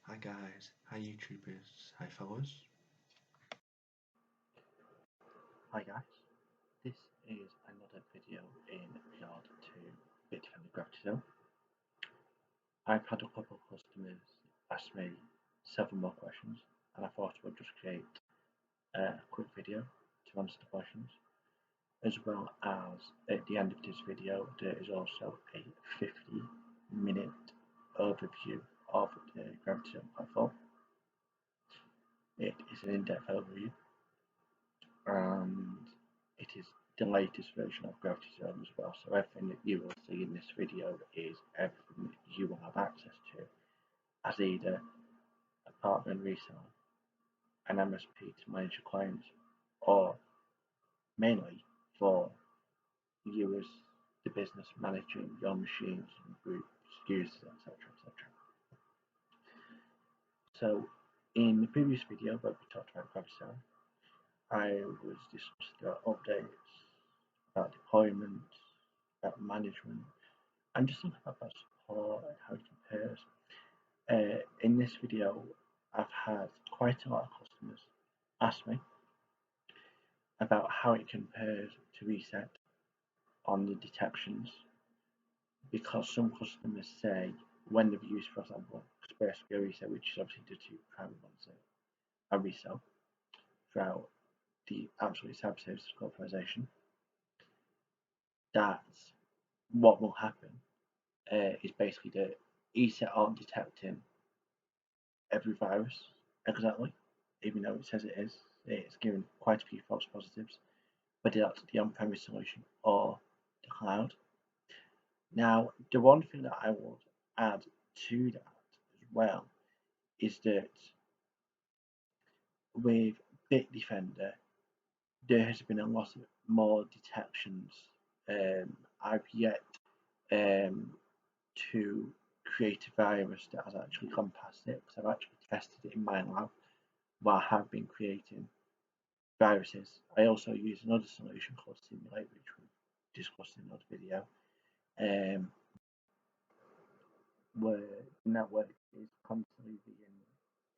Hi guys, hi YouTubers, hi fellas. Hi guys, this is another video in regard to Bitcoin GravityZone. I've had a couple of customers ask me several more questions, and I thought I would just create a quick video to answer the questions, as well as at the end of this video there is also a 50-minute overview of the GravityZone platform. It is an in-depth overview, and it is the latest version of GravityZone as well. So everything that you will see in this video is everything that you will have access to as either a partner and reseller, an MSP to manage your clients, or mainly for you as the business managing your machines and groups, users, etc. etc. So in the previous video where we talked about GravityZone, I was discussing about updates, about deployment, about management, and just thinking about support and how it compares. In this video, I've had quite a lot of customers ask me about how it compares to Reset on the detections, because some customers say when they've used, for example, Kaspersky Reset, which is obviously the two primary ones that I resell throughout the absolute cyber services corporation, that what will happen is basically that ESET aren't detecting every virus exactly, even though it says it is. It's giving quite a few false positives, but that's the on-premise solution or the cloud. Now, the one thing that I would add to that as well is that with Bitdefender, there has been a lot more detections. I've yet to create a virus that has actually gone past it, because I've actually tested it in my lab while I have been creating viruses. I also use another solution called Simulate, which we discussed in another video, where the network is constantly being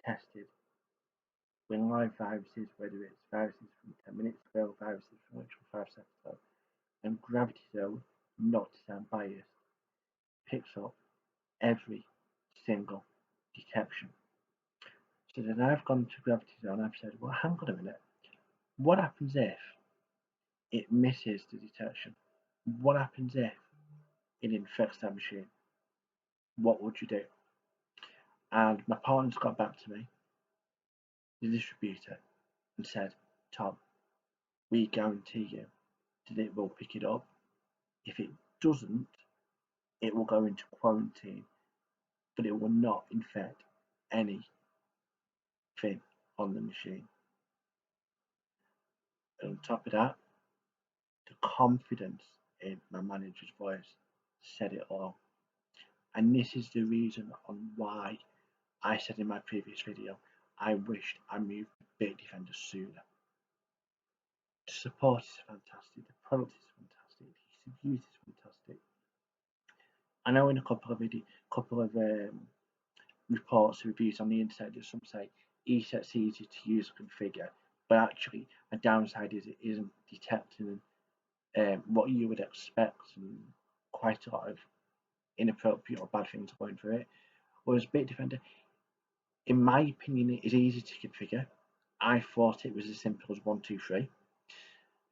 tested with live viruses, whether it's viruses from 10 minutes ago, viruses from literally 5 seconds ago. And GravityZone, not to sound biased, picks up every single detection. So then I've gone to GravityZone and I've said, well, hang on a minute. What happens if it misses the detection? What happens if it infects that machine? What would you do? And my partner's got back to me, the distributor, and said, Tom, we guarantee you that it will pick it up. If it doesn't, it will go into quarantine, but it will not infect anything on the machine. And on top of that, the confidence in my manager's voice said it all. And this is the reason on why I said in my previous video, I wished I moved to Bitdefender sooner. The support is fantastic, the product is fantastic, the ease of use is fantastic. I know in a couple of reports, reviews on the internet, that some say ESET's easy to use and configure, but actually a downside is it isn't detecting what you would expect, and quite a lot of inappropriate or bad things going through it. Whereas Bitdefender, in my opinion, it is easy to configure. I thought it was as simple as 1, 2, 3,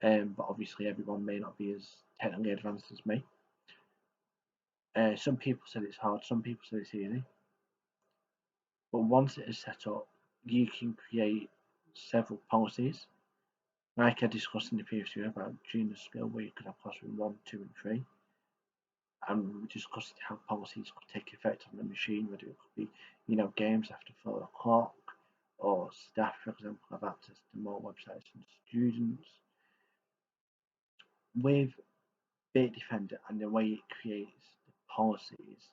but obviously everyone may not be as technically advanced as me. Some people said it's hard, some people said it's easy. But once it is set up, you can create several policies, like I discussed in the previous video about junior skill, where you could have classroom 1, 2, and 3. And we discussed how policies could take effect on the machine, whether it could be, games after 4 o'clock, or staff, for example, have access to more websites than students. With Bitdefender and the way it creates the policies,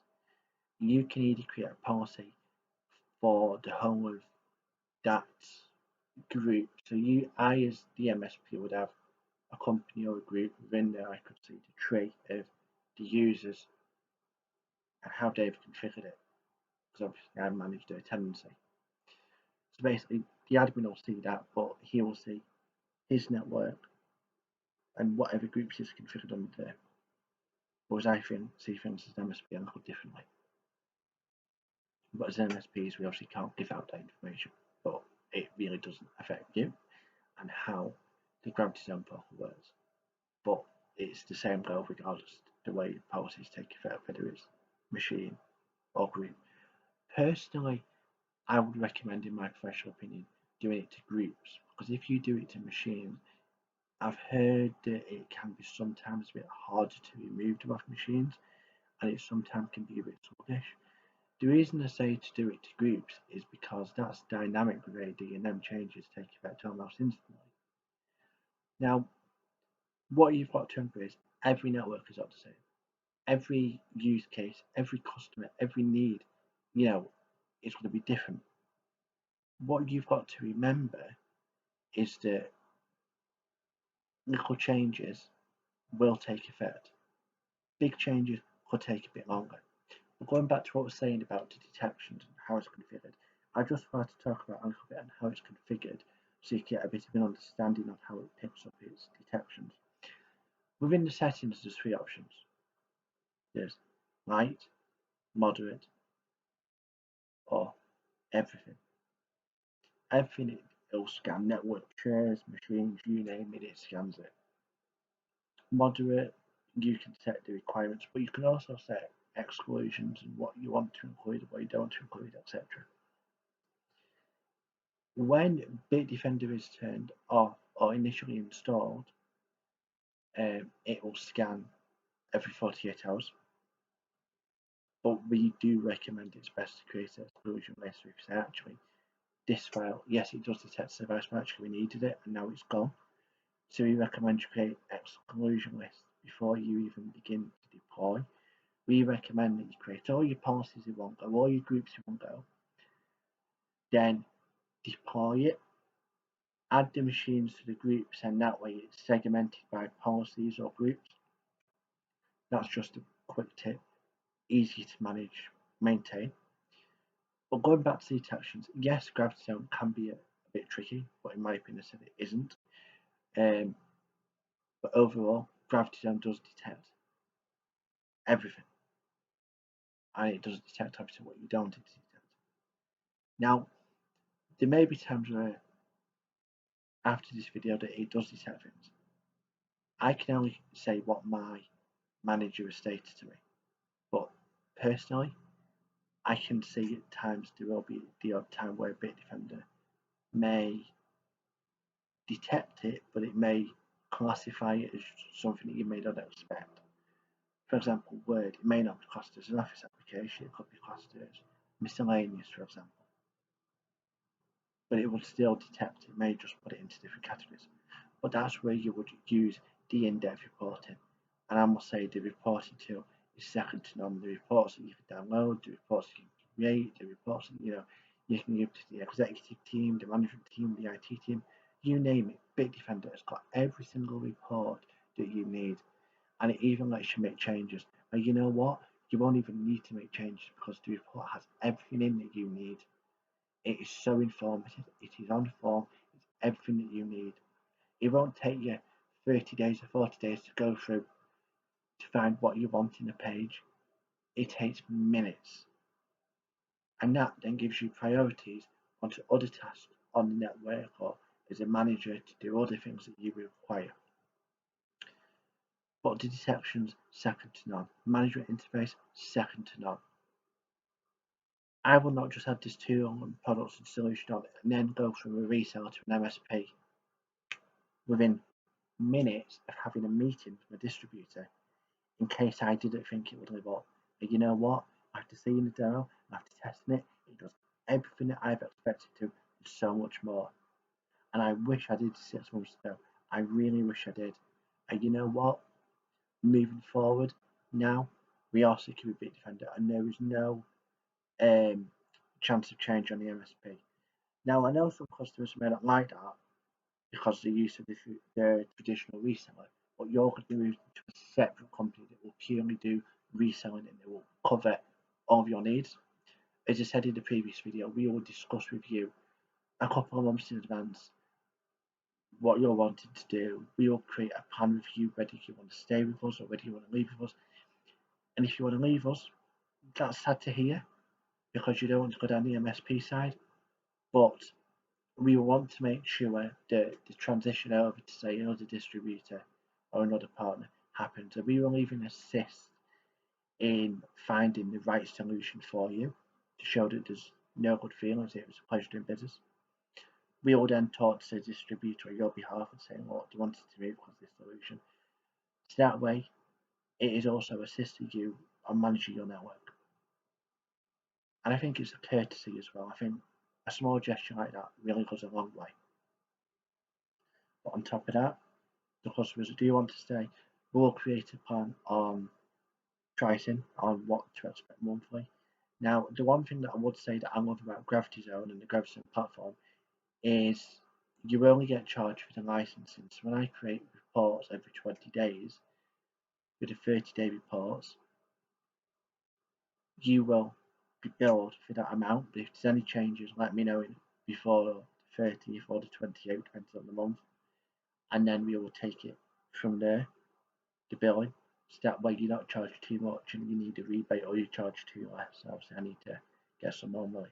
you can either create a policy for the whole of that group. So I as the MSP would have a company or a group within there. I could see the trait of the users and how they've configured it. because obviously I manage their tenancy. So basically, the admin will see that, but he will see his network and whatever groups is configured under there. Whereas I see things as an MSP a little differently. But as MSPs, we obviously can't give out that information, but it really doesn't affect you and how the GravityZone portal works. But it's the same goal regardless the way policies take effect, whether it's machine or group. Personally, I would recommend, in my professional opinion, doing it to groups, because if you do it to machines, I've heard that it can be sometimes a bit harder to remove them off machines, and it sometimes can be a bit sluggish. The reason I say to do it to groups is because that's dynamic with AD, and them changes take effect almost instantly. Now, what you've got to remember is every network is not the same. Every use case, every customer, every need, is going to be different. What you've got to remember is that little changes will take effect. Big changes could take a bit longer. But going back to what I was saying about the detections and how it's configured, I just wanted to talk about a little bit on how it's configured so you get a bit of an understanding of how it picks up its detections. Within the settings, there's three options. There's light, moderate, or everything. Everything it'll scan: network shares, machines, you name it, it scans it. Moderate, you can set the requirements, but you can also set exclusions and what you want to include, what you don't want to include, etc. When Bitdefender is turned off or initially installed, it will scan every 48 hours. But we do recommend it's best to create an exclusion list. We say, actually, this file, yes, it does detect the device, but actually we needed it and now it's gone. So we recommend you create exclusion lists before you even begin to deploy. We recommend that you create all your policies in one go, all your groups in one go, then deploy it, add the machines to the groups, and that way it's segmented by policies or groups. That's just a quick tip, easy to manage, maintain. But going back to the detections, yes, GravityZone can be a bit tricky, but in my opinion, I said it isn't. But overall, GravityZone does detect everything, and it does detect obviously what you don't want it to detect. Now, there may be times where after this video that it does detect things. I can only say what my manager has stated to me, but personally, I can see at times there will be the odd time where Bitdefender may detect it, but it may classify it as something that you may not expect. For example, Word, it may not be classed as an Office application, it could be classed as miscellaneous, for example. But it will still detect it, may just put it into different categories. But that's where you would use the in-depth reporting. And I must say the reporting tool is second to none. The reports that you can download, the reports that you can create, the reports that you can give to the executive team, the management team, the IT team, you name it. Bitdefender has got every single report that you need, and it even lets you make changes. And you know what? You won't even need to make changes because the report has everything in that you need. It is so informative. It is on form. It's everything that you need. It won't take you 30 days or 40 days to go through to find what you want in a page. It takes minutes. And that then gives you priorities onto other tasks on the network or as a manager to do other things that you require. But the detections, second to none. Management interface, second to none. I will not just add this tool and products and solution on it and then go from a reseller to an MSP within minutes of having a meeting with my distributor in case I didn't think it would live up. But you know what? After seeing the demo, after testing it, it does everything that I've expected to and so much more. And I wish I did 6 months ago. I really wish I did. And you know what? Moving forward, now we are secure with Bitdefender and there is no chance of change on the MSP. Now I know some customers may not like that because they're used to the traditional reseller, but you're going to be moved to a separate company that will purely do reselling and it will cover all of your needs. As I said in the previous video, we will discuss with you a couple of months in advance what you're wanting to do. We will create a plan with you whether you want to stay with us or whether you want to leave with us. And if you want to leave us, that's sad to hear because you don't want to go down the MSP side. But we want to make sure that the transition over to, say, another distributor or another partner happens. And we will even assist in finding the right solution for you to show that there's no good feelings. It was a pleasure doing business. We will then talk to the distributor on your behalf and say, what do you want to move across this solution? So that way, it is also assisting you on managing your network. And I think it's a courtesy as well. I think a small gesture like that really goes a long way. But on top of that, the customers who do want to stay, we'll create a plan on pricing, on what to expect monthly. Now, the one thing that I would say that I love about GravityZone and the GravityZone platform is you only get charged for the licensing. So when I create reports every 20 days, with the 30-day reports, you will be billed for that amount. But if there's any changes, let me know before the 30th or the 28th, depends on the month. And then we will take it from there, the billing. So that way you're not charged too much and you need a rebate or you charge too less. Obviously I need to get some more money.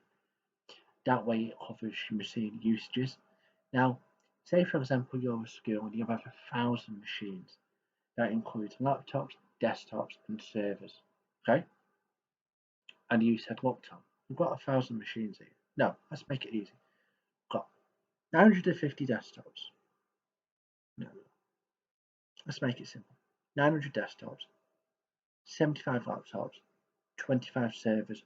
That way it covers your machine usages. Now, say for example you're a school and you have 1,000 machines. That includes laptops, desktops and servers. Okay? And you said, look Tom, we've got 1,000 machines here. No, let's make it easy. We've got 950 desktops. No, let's make it simple. 900 desktops, 75 laptops, 25 servers.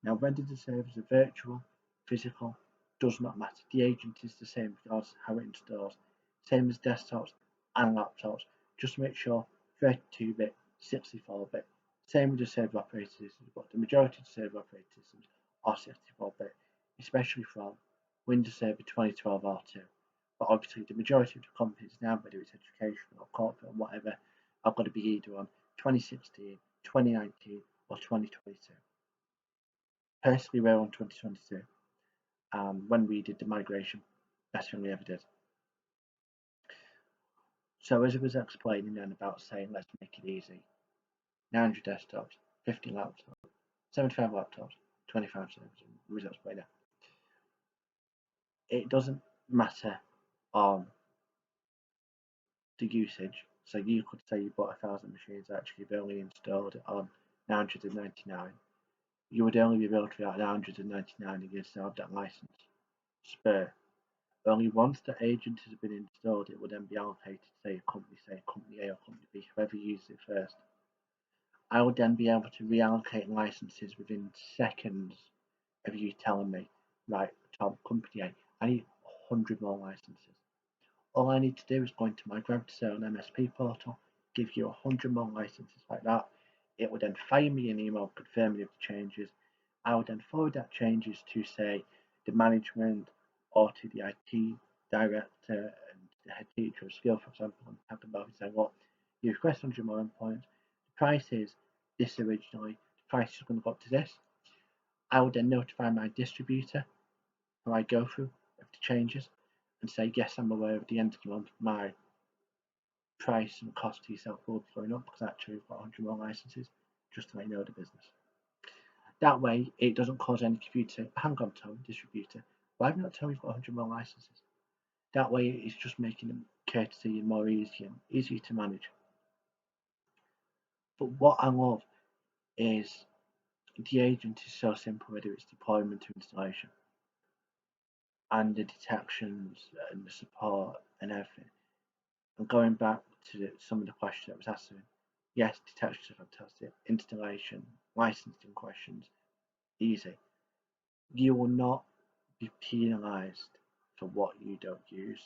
Now, whether the servers are virtual, physical, does not matter. The agent is the same because how it installs. Same as desktops and laptops. Just make sure 32-bit, 64-bit. Same with the server operating systems, but the majority of the server operating systems are 64-bit, especially from Windows Server 2012 R2. But obviously, the majority of the companies now, whether it's education or corporate or whatever, are going to be either on 2016, 2019, or 2022. Personally, we're on 2022. When we did the migration, best thing we ever did. So as I was explaining then about saying let's make it easy, 900 desktops, 50 laptops, 75 laptops, 25 servers, we was explaining. It doesn't matter on the usage. So you could say you bought 1,000 machines, actually you've only installed it on 999. You would only be able to get 999 if you still have that license spare. Only once the agent has been installed, it will then be allocated to say a company A or company B, whoever used it first. I would then be able to reallocate licenses within seconds of you telling me, right, Tom, company A, I need 100 more licenses. All I need to do is go into my GravityZone MSP portal, give you 100 more licenses like that. It would then fire me an email confirming the changes. I would then forward that changes to, say, the management or to the IT director and the head teacher of skill, for example, and have them both and say, well, you request 100 more endpoints. The price is this originally. The price is going to go up to this. I would then notify my distributor who I go through of the changes and say, yes, I'm aware at the end of the month my price and cost to yourself will be going up because actually we've got 100 more licenses, just to let you know the business. That way, it doesn't cause any confusion to say, hang on, Tom, distributor, why have you not told me you've got 100 more licenses? That way, it's just making them courtesy and more easier to manage. But what I love is the agent is so simple, whether it's deployment to installation, and the detections and the support and everything. And going back to some of the questions that was asking, yes, detections are fantastic. Installation, licensing questions, easy. You will not be penalised for what you don't use.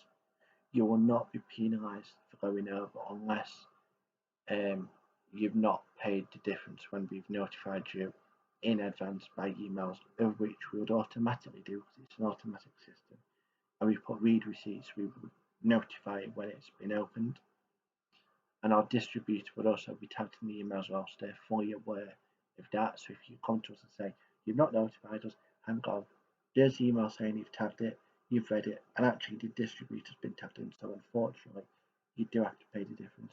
You will not be penalised for going over unless you've not paid the difference when we've notified you in advance by emails, of which we would automatically do because it's an automatic system. And we put read receipts, we would notify it when it's been opened. And our distributor would also be tagged in the email as well, so they're fully aware of that. So if you come to us and say, you've not notified us, hang on. There's the email saying you've tagged it, you've read it, and actually the distributor's been tagged in, so unfortunately, you do have to pay the difference.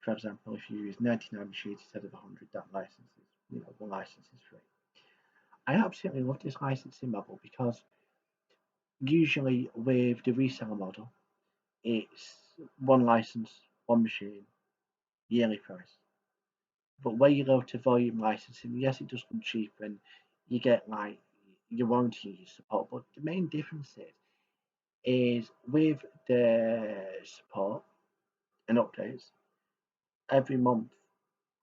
For example, if you use 99 machines instead of 100, that license is, one license is free. I absolutely love this licensing model because usually with the reseller model, it's one license, one machine, yearly price. But where you go to volume licensing, yes, it does come cheaper and you get like your warranty and your support. But the main difference is with the support and updates, every month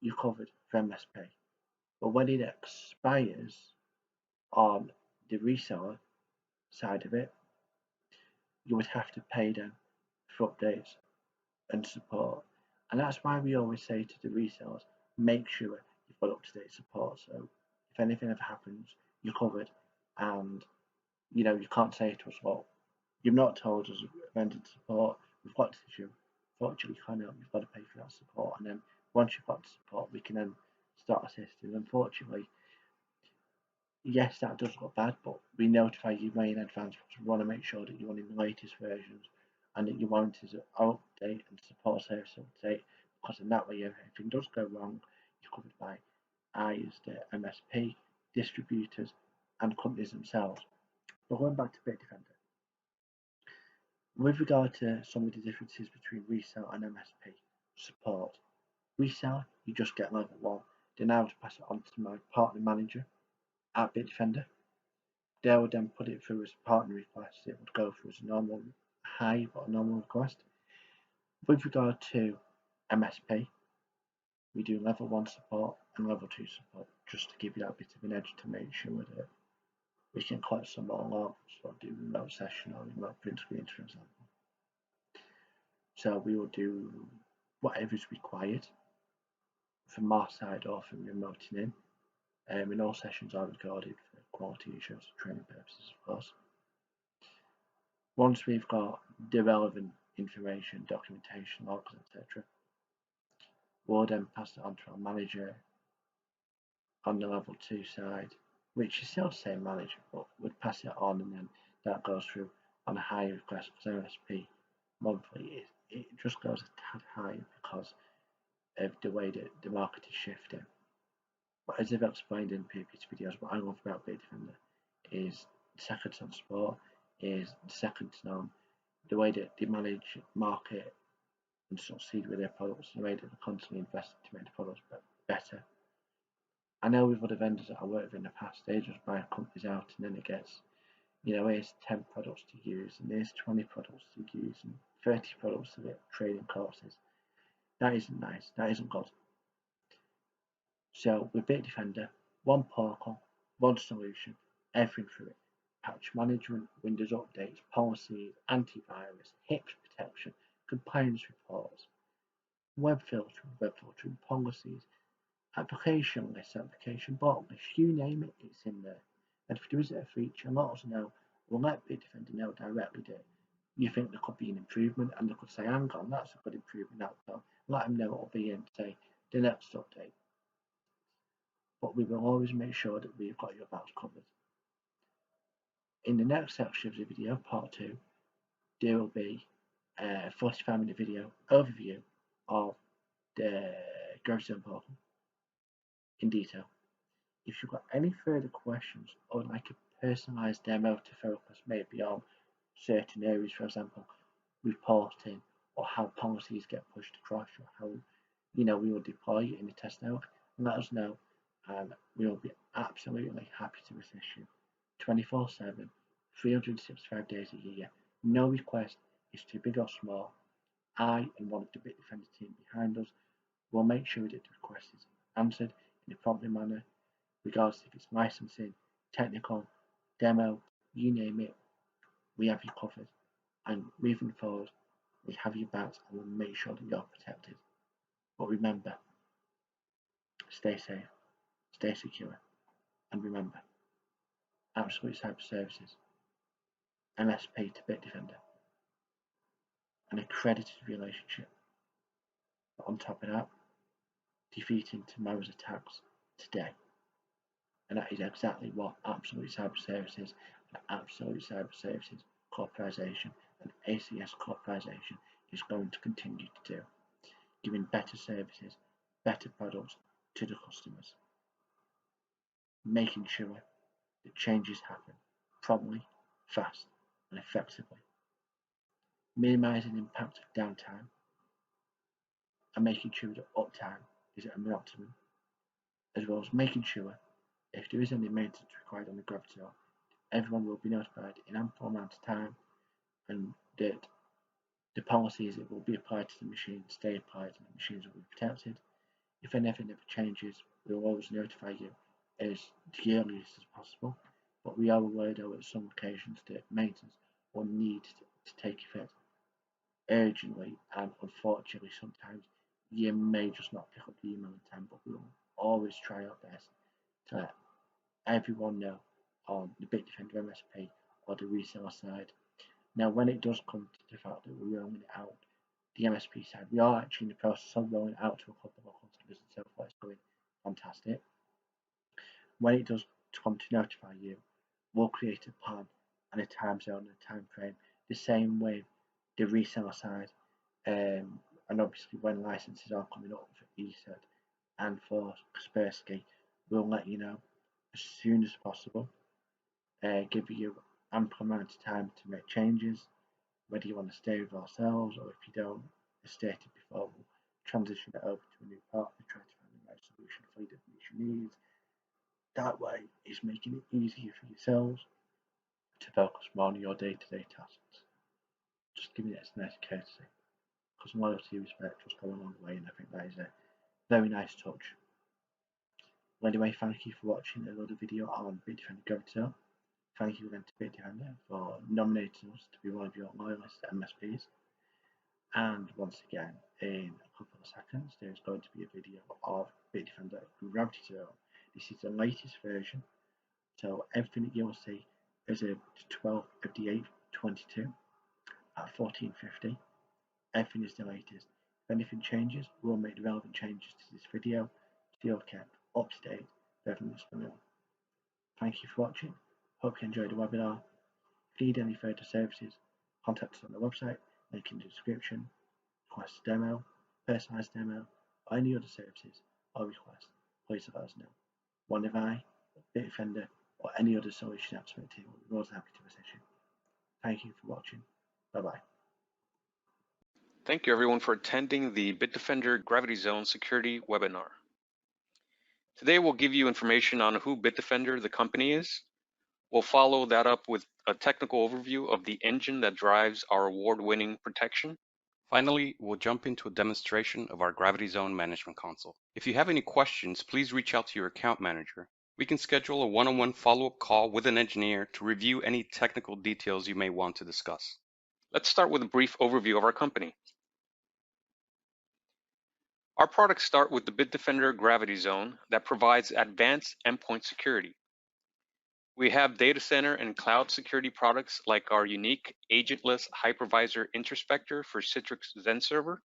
you're covered for MSP. But when it expires on the reseller side of it, you would have to pay them for updates and support. And that's why we always say to the resellers, make sure you've got up-to-date support. So if anything ever happens, you're covered. And you can't say to us, well, you've not told us vendor support, we've got this issue. Fortunately, you can't help, you've got to pay for that support. And then once you've got the support, we can then start assisting. Unfortunately, yes, that does look bad, but we notify you way in advance because we want to make sure that you're running the latest versions and that your warranties are up to date and support service up to date, because in that way, if anything does go wrong, you're covered by the MSP, distributors, and companies themselves. But going back to Bitdefender, with regard to some of the differences between resale and MSP support, resale, you just get level 1. Then I would pass it on to my partner manager at Bitdefender. They would then put it through as a partner request. It would go through as a normal high or a normal request. With regard to MSP, we do level 1 support and level 2 support just to give you that bit of an edge to make sure that we can collect some more logs or do remote session or remote print screens, for example. So we will do whatever is required from our side or from remoting in. And all sessions are recorded for quality assurance and training purposes, of course. Once we've got the relevant information, documentation, logs, etc., we'll then pass it on to our manager on the level 2 side, which is still the same manager, but we'd pass it on and then that goes through on a higher request because MSP monthly, it just goes a tad higher because of the way that the market is shifting. But as I've explained in previous videos, what I love about Bitdefender is second to none support, is second to none the way that they manage market and succeed with their products, the way that they're constantly investing to make the products better. I know with other vendors that I worked with in the past, they just buy companies out and then it gets, here's 10 products to use and here's 20 products to use and 30 products to get trading courses. That isn't nice, that isn't good. So with Bitdefender, one portal, one solution, everything through it. Patch management, Windows updates, policies, antivirus, HIPS protection, compliance reports, web filtering policies, application list, application bot list, you name it, it's in there. And if there is a feature, let us know. We'll let Bitdefender know directly that you think there could be an improvement and they could say, hang on, that's a good improvement outcome. Let them know it'll be in, say, the next update. But we will always make sure that we've got your backs covered. In the next section of the video, part 2, there will be a 45-minute video overview of the GravityZone portal in detail. If you've got any further questions or would like a personalised demo to focus maybe on certain areas, for example, reporting or how policies get pushed across or how we will deploy it in the test network, let us know and we will be absolutely happy to assist you 24/7, 365 days a year. No request is too big or small. I and one of the Bitdefender team behind us will make sure that the request is answered in a prompt manner, regardless if it's licensing, technical, demo, you name it, we have you covered. And moving forward, we have your backs and we'll make sure that you're protected. But remember, stay safe, stay secure, and remember, Absolute Cyber Services, MSP to Bitdefender, an accredited relationship. But on top of that, defeating tomorrow's attacks today. And that is exactly what Absolute Cyber Services and Absolute Cyber Services Corporation and ACS Corporation is going to continue to do, giving better services, better products to the customers, making sure that changes happen promptly, fast, and effectively, minimizing the impact of downtime, and making sure that uptime is at an optimum, as well as making sure if there is any maintenance required on the GravityZone, everyone will be notified in ample amount of time, and that the policies that will be applied to the machine stay applied and the machines will be protected. If anything ever changes, we will always notify you as the earliest as possible, but we are aware though at some occasions that maintenance will need to take effect urgently, and unfortunately sometimes you may just not pick up the email in time, but we will always try our best to let everyone know on the Bitdefender MSP or the reseller side. Now, when it does come to the fact that we're rolling it out, the MSP side, we are actually in the process of rolling it out to a couple of our customers and so far it's going fantastic. When it does come to notify you, we'll create a plan and a time zone and a time frame, the same way the reseller side, and obviously when licenses are coming up for ESET and for Kaspersky, we'll let you know as soon as possible, give you ample amount of time to make changes, whether you want to stay with ourselves or if you don't, as stated before, we'll transition it over to a new partner, try to find the right solution for you that meets your needs. That way, it's making it easier for yourselves to focus more on your day-to-day tasks. Just giving it a nice courtesy, because loyalty and respect just go a long way, and I think that is a very nice touch. Well, anyway, thank you for watching another video on Bitdefender GravityZone. Thank you again to Bitdefender for nominating us to be one of your loyalist MSPs. And once again, in a couple of seconds, there's going to be a video of Bitdefender GravityZone. This is the latest version, so everything that you'll see is a 1258 22 at 1450. Everything is the latest. If anything changes, we'll make the relevant changes to this video so you're kept up to date with everything that's going on. Thank you for watching. Hope you enjoyed the webinar. If you need any further services, contact us on the website, link in the description. Request a demo, personalised demo, or any other services or requests, please let us know. One of I, Bitdefender, or any other solution expert team will be more than happy to assist you. Thank you for watching. Bye bye. Thank you everyone for attending the Bitdefender GravityZone security webinar. Today we'll give you information on who Bitdefender, the company, is. We'll follow that up with a technical overview of the engine that drives our award-winning protection. Finally, we'll jump into a demonstration of our GravityZone management console. If you have any questions, please reach out to your account manager. We can schedule a one-on-one follow-up call with an engineer to review any technical details you may want to discuss. Let's start with a brief overview of our company. Our products start with the Bitdefender GravityZone that provides advanced endpoint security. We have data center and cloud security products like our unique agentless hypervisor introspector for Citrix Zen Server.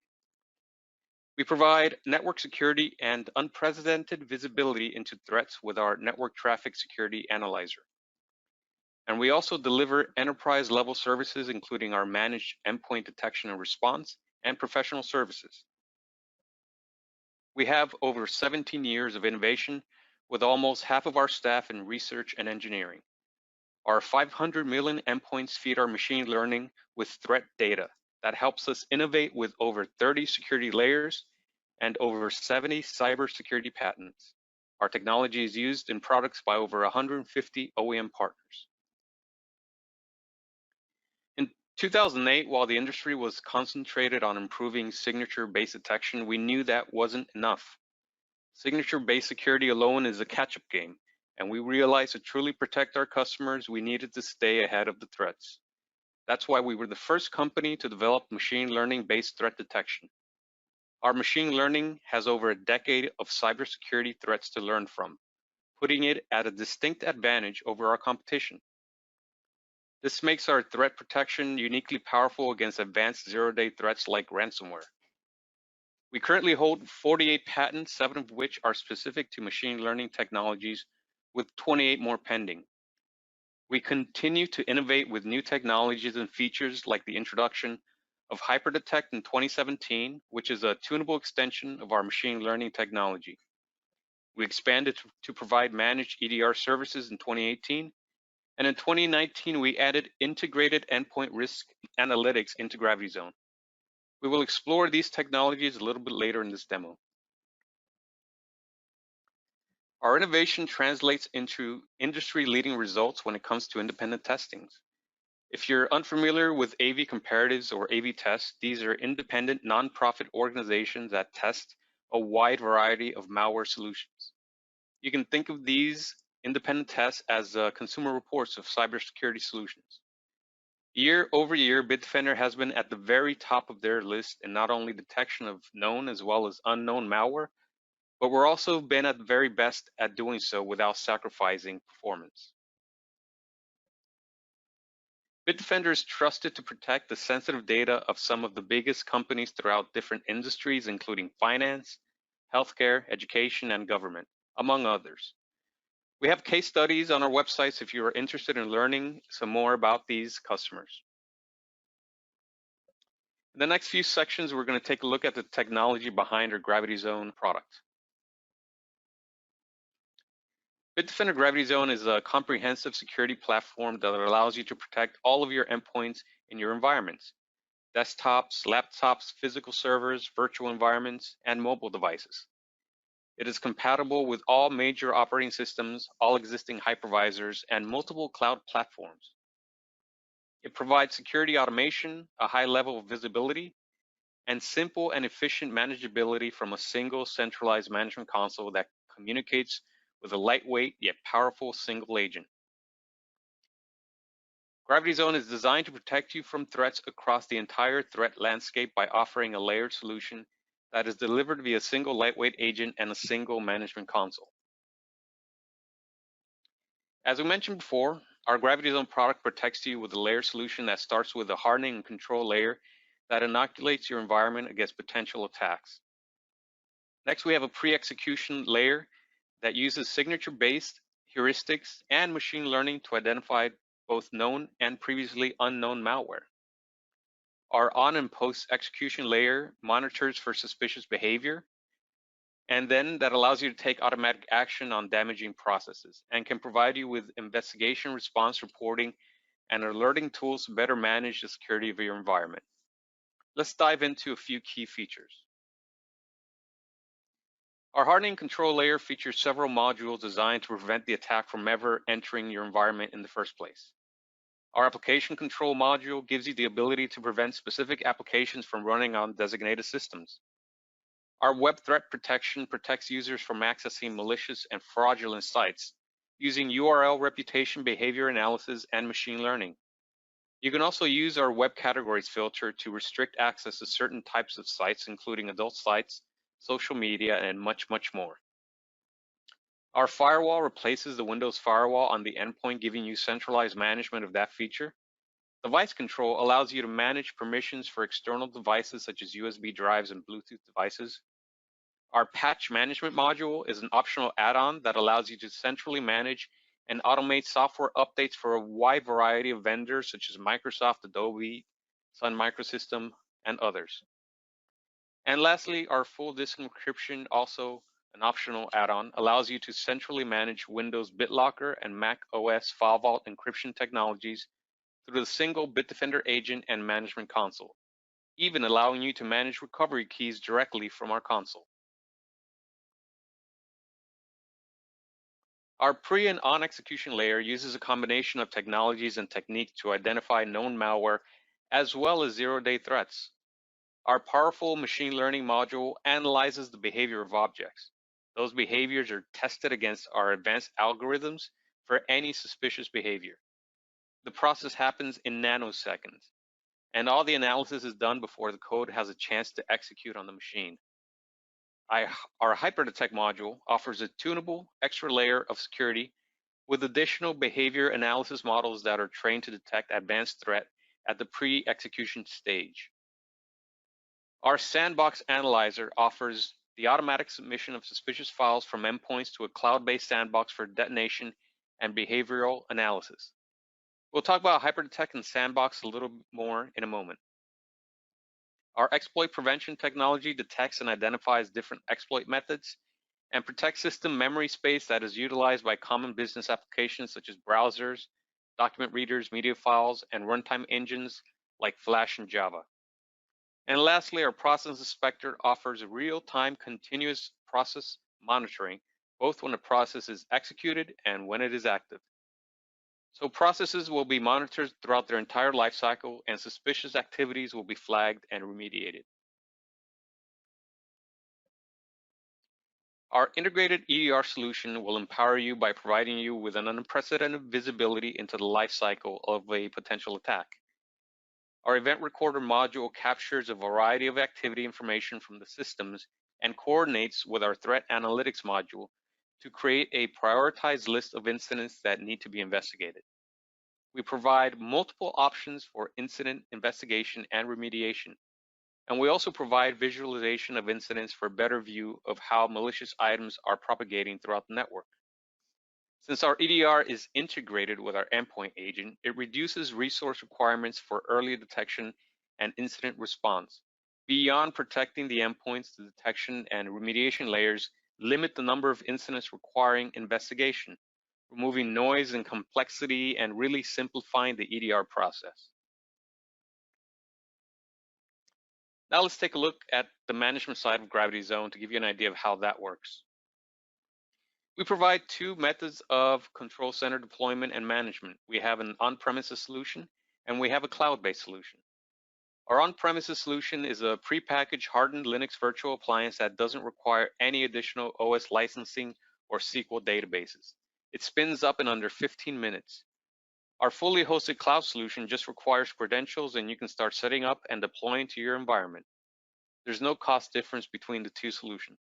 We provide network security and unprecedented visibility into threats with our network traffic security analyzer. And we also deliver enterprise level services, including our managed endpoint detection and response and professional services. We have over 17 years of innovation with almost half of our staff in research and engineering. Our 500 million endpoints feed our machine learning with threat data that helps us innovate with over 30 security layers and over 70 cybersecurity patents. Our technology is used in products by over 150 OEM partners. In 2008, while the industry was concentrated on improving signature-based detection, we knew that wasn't enough. Signature-based security alone is a catch-up game, and we realized to truly protect our customers, we needed to stay ahead of the threats. That's why we were the first company to develop machine learning-based threat detection. Our machine learning has over a decade of cybersecurity threats to learn from, putting it at a distinct advantage over our competition. This makes our threat protection uniquely powerful against advanced zero-day threats like ransomware. We currently hold 48 patents, 7 of which are specific to machine learning technologies with 28 more pending. We continue to innovate with new technologies and features like the introduction of HyperDetect in 2017, which is a tunable extension of our machine learning technology. We expanded to provide managed EDR services in 2018, and in 2019 we added integrated endpoint risk analytics into GravityZone. We will explore these technologies a little bit later in this demo. Our innovation translates into industry-leading results when it comes to independent testings. If you're unfamiliar with AV comparatives or AV tests, these are independent nonprofit organizations that test a wide variety of malware solutions. You can think of these independent tests as consumer reports of cybersecurity solutions. Year over year, Bitdefender has been at the very top of their list in not only detection of known as well as unknown malware, but we're also been at the very best at doing so without sacrificing performance. Bitdefender is trusted to protect the sensitive data of some of the biggest companies throughout different industries, including finance, healthcare, education, and government, among others. We have case studies on our websites if you are interested in learning some more about these customers. In the next few sections, we're going to take a look at the technology behind our GravityZone product. Bitdefender GravityZone is a comprehensive security platform that allows you to protect all of your endpoints in your environments: desktops, laptops, physical servers, virtual environments, and mobile devices. It is compatible with all major operating systems, all existing hypervisors, and multiple cloud platforms. It provides security automation, a high level of visibility, and simple and efficient manageability from a single centralized management console that communicates with a lightweight yet powerful single agent. GravityZone is designed to protect you from threats across the entire threat landscape by offering a layered solution that is delivered via a single lightweight agent and a single management console. As we mentioned before, our GravityZone product protects you with a layered solution that starts with a hardening and control layer that inoculates your environment against potential attacks. Next, we have a pre-execution layer that uses signature-based heuristics and machine learning to identify both known and previously unknown malware. Our on and post-execution layer monitors for suspicious behavior, and then that allows you to take automatic action on damaging processes and can provide you with investigation response reporting and alerting tools to better manage the security of your environment. Let's dive into a few key features. Our hardening control layer features several modules designed to prevent the attack from ever entering your environment in the first place. Our application control module gives you the ability to prevent specific applications from running on designated systems. Our web threat protection protects users from accessing malicious and fraudulent sites using URL reputation behavior analysis and machine learning. You can also use our web categories filter to restrict access to certain types of sites, including adult sites, social media, and much, much more. Our firewall replaces the Windows firewall on the endpoint, giving you centralized management of that feature. Device control allows you to manage permissions for external devices such as USB drives and Bluetooth devices. Our patch management module is an optional add-on that allows you to centrally manage and automate software updates for a wide variety of vendors such as Microsoft, Adobe, Sun Microsystem, and others. And lastly, our full disk encryption, also an optional add-on, allows you to centrally manage Windows BitLocker and Mac OS File Vault encryption technologies through the single Bitdefender agent and management console, even allowing you to manage recovery keys directly from our console. Our pre and on execution layer uses a combination of technologies and techniques to identify known malware as well as zero-day threats. Our powerful machine learning module analyzes the behavior of objects. Those behaviors are tested against our advanced algorithms for any suspicious behavior. The process happens in nanoseconds, and all the analysis is done before the code has a chance to execute on the machine. Our HyperDetect module offers a tunable extra layer of security with additional behavior analysis models that are trained to detect advanced threat at the pre-execution stage. Our sandbox analyzer offers the automatic submission of suspicious files from endpoints to a cloud-based sandbox for detonation and behavioral analysis. We'll talk about HyperDetect and Sandbox a little more in a moment. Our exploit prevention technology detects and identifies different exploit methods and protects system memory space that is utilized by common business applications such as browsers, document readers, media files, and runtime engines like Flash and Java. And lastly, our Process Inspector offers real-time continuous process monitoring, both when a process is executed and when it is active. So processes will be monitored throughout their entire lifecycle, and suspicious activities will be flagged and remediated. Our integrated EDR solution will empower you by providing you with an unprecedented visibility into the lifecycle of a potential attack. Our event recorder module captures a variety of activity information from the systems and coordinates with our threat analytics module to create a prioritized list of incidents that need to be investigated. We provide multiple options for incident investigation and remediation. And we also provide visualization of incidents for a better view of how malicious items are propagating throughout the network. Since our EDR is integrated with our endpoint agent, it reduces resource requirements for early detection and incident response. Beyond protecting the endpoints, the detection and remediation layers limit the number of incidents requiring investigation, removing noise and complexity and really simplifying the EDR process. Now let's take a look at the management side of GravityZone to give you an idea of how that works. We provide two methods of control center deployment and management. We have an on-premises solution and we have a cloud-based solution. Our on-premises solution is a prepackaged hardened Linux virtual appliance that doesn't require any additional OS licensing or SQL databases. It spins up in under 15 minutes. Our fully hosted cloud solution just requires credentials and you can start setting up and deploying to your environment. There's no cost difference between the two solutions.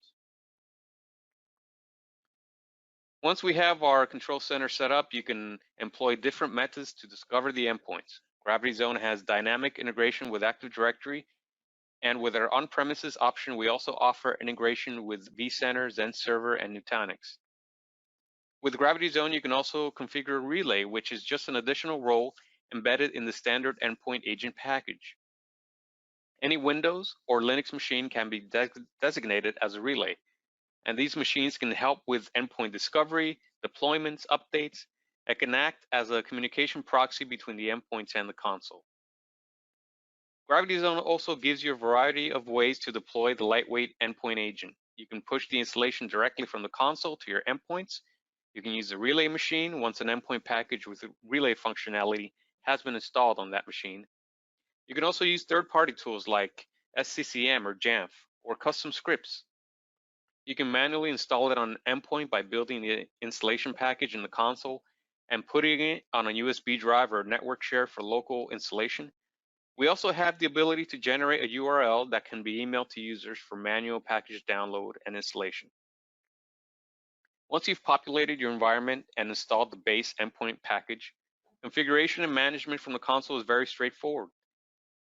Once we have our control center set up, you can employ different methods to discover the endpoints. GravityZone has dynamic integration with Active Directory, and with our on-premises option, we also offer integration with vCenter, XenServer, and Nutanix. With GravityZone, you can also configure Relay, which is just an additional role embedded in the standard endpoint agent package. Any Windows or Linux machine can be designated as a relay, and these machines can help with endpoint discovery, deployments, updates, and can act as a communication proxy between the endpoints and the console. GravityZone also gives you a variety of ways to deploy the lightweight endpoint agent. You can push the installation directly from the console to your endpoints. You can use the relay machine once an endpoint package with relay functionality has been installed on that machine. You can also use third-party tools like SCCM or Jamf or custom scripts. You can manually install it on an endpoint by building the installation package in the console and putting it on a USB drive or network share for local installation. We also have the ability to generate a URL that can be emailed to users for manual package download and installation. Once you've populated your environment and installed the base endpoint package, configuration and management from the console is very straightforward.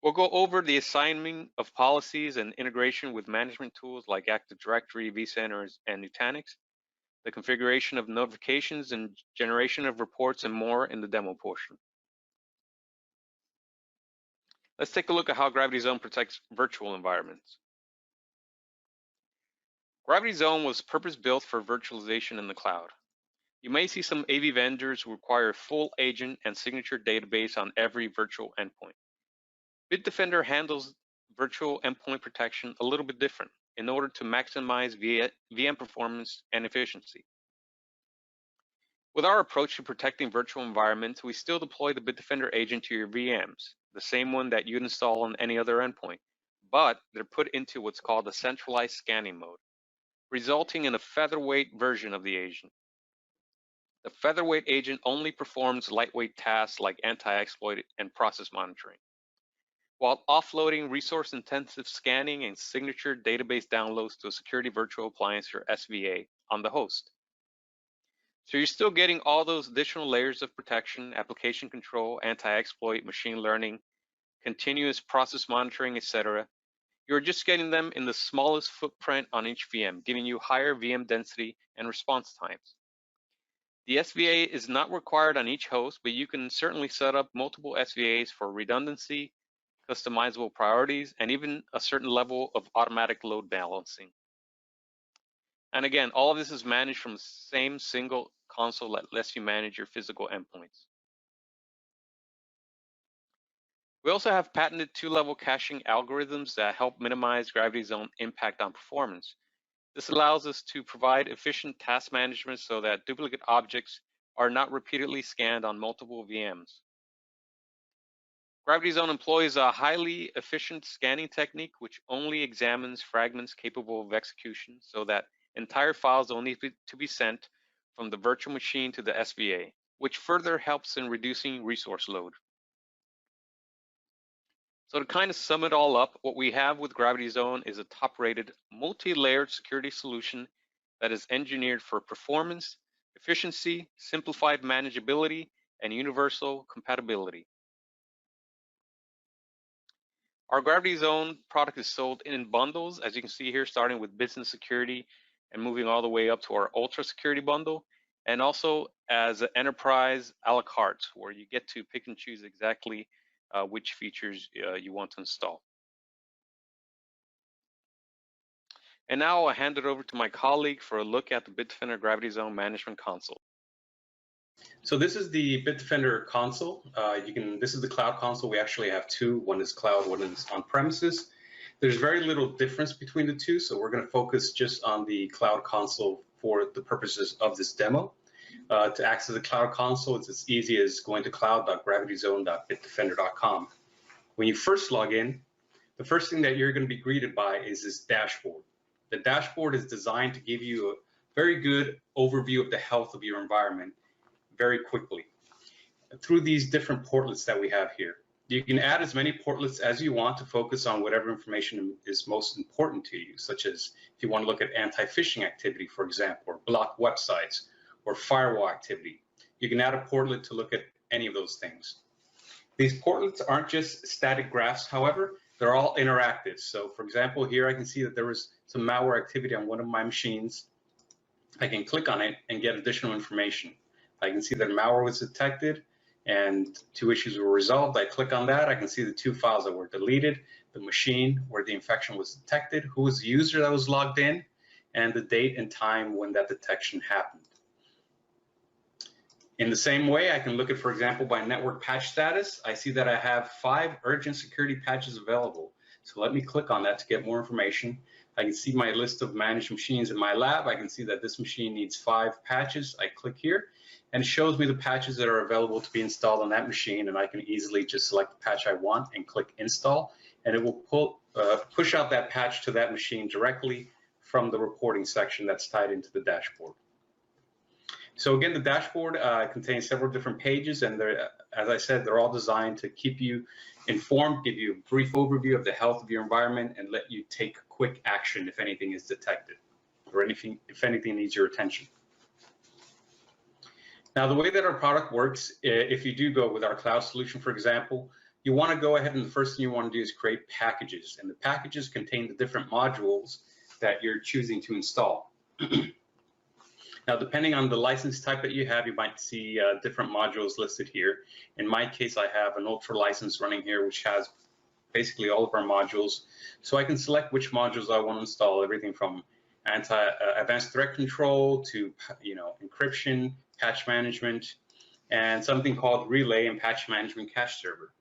We'll go over the assignment of policies and integration with management tools like Active Directory, vCenter, and Nutanix, the configuration of notifications and generation of reports, and more in the demo portion. Let's take a look at how GravityZone protects virtual environments. GravityZone was purpose-built for virtualization in the cloud. You may see some AV vendors who require full agent and signature database on every virtual endpoint. Bitdefender handles virtual endpoint protection a little bit different in order to maximize VM performance and efficiency. With our approach to protecting virtual environments, we still deploy the Bitdefender agent to your VMs, the same one that you'd install on any other endpoint, but they're put into what's called a centralized scanning mode, resulting in a featherweight version of the agent. The featherweight agent only performs lightweight tasks like anti-exploit and process monitoring, while offloading resource-intensive scanning and signature database downloads to a security virtual appliance or SVA on the host. So you're still getting all those additional layers of protection, application control, anti-exploit, machine learning, continuous process monitoring, etc. You're just getting them in the smallest footprint on each VM, giving you higher VM density and response times. The SVA is not required on each host, but you can certainly set up multiple SVAs for redundancy, customizable priorities, and even a certain level of automatic load balancing. And again, all of this is managed from the same single console that lets you manage your physical endpoints. We also have patented two-level caching algorithms that help minimize GravityZone impact on performance. This allows us to provide efficient task management so that duplicate objects are not repeatedly scanned on multiple VMs. GravityZone employs a highly efficient scanning technique which only examines fragments capable of execution so that entire files only need to be sent from the virtual machine to the SVA, which further helps in reducing resource load. So to kind of sum it all up, what we have with GravityZone is a top-rated, multi-layered security solution that is engineered for performance, efficiency, simplified manageability, and universal compatibility. Our GravityZone product is sold in bundles, as you can see here, starting with business security and moving all the way up to our ultra security bundle, and also as an enterprise a la carte, where you get to pick and choose exactly which features you want to install. And now I'll hand it over to my colleague for a look at the Bitdefender GravityZone Management Console. So this is the Bitdefender console. This is the cloud console. We actually have two. One is cloud, one is on premises. There's very little difference between the two, so we're going to focus just on the cloud console for the purposes of this demo. To access the cloud console, it's as easy as going to cloud.gravityzone.bitdefender.com. When you first log in, the first thing that you're going to be greeted by is this dashboard. The dashboard is designed to give you a very good overview of the health of your environment very quickly through these different portlets that we have here. You can add as many portlets as you want to focus on whatever information is most important to you, such as if you want to look at anti-phishing activity, for example, or block websites, or firewall activity. You can add a portlet to look at any of those things. These portlets aren't just static graphs, however, they're all interactive. So for example, here I can see that there was some malware activity on one of my machines. I can click on it and get additional information. I can see that malware was detected and 2 issues were resolved. I click on that. I can see the 2 files that were deleted, the machine where the infection was detected, who was the user that was logged in, and the date and time when that detection happened. In the same way, I can look at, for example, by network patch status. I see that I have 5 urgent security patches available. So let me click on that to get more information. I can see my list of managed machines in my lab. I can see that this machine needs 5 patches. I click here, and it shows me the patches that are available to be installed on that machine, and I can easily just select the patch I want and click install, and it will push out that patch to that machine directly from the reporting section that's tied into the dashboard. So again, the dashboard contains several different pages, and as I said, they're all designed to keep you informed, give you a brief overview of the health of your environment, and let you take quick action if anything is detected or if anything needs your attention. Now, the way that our product works, if you do go with our cloud solution, for example, you want to go ahead and the first thing you want to do is create packages, and the packages contain the different modules that you're choosing to install. Now, depending on the license type that you have, you might see different modules listed here. In my case, I have an Ultra license running here, which has basically all of our modules. So I can select which modules I want to install, everything from advanced threat control to encryption, patch management, and something called relay and patch management cache server.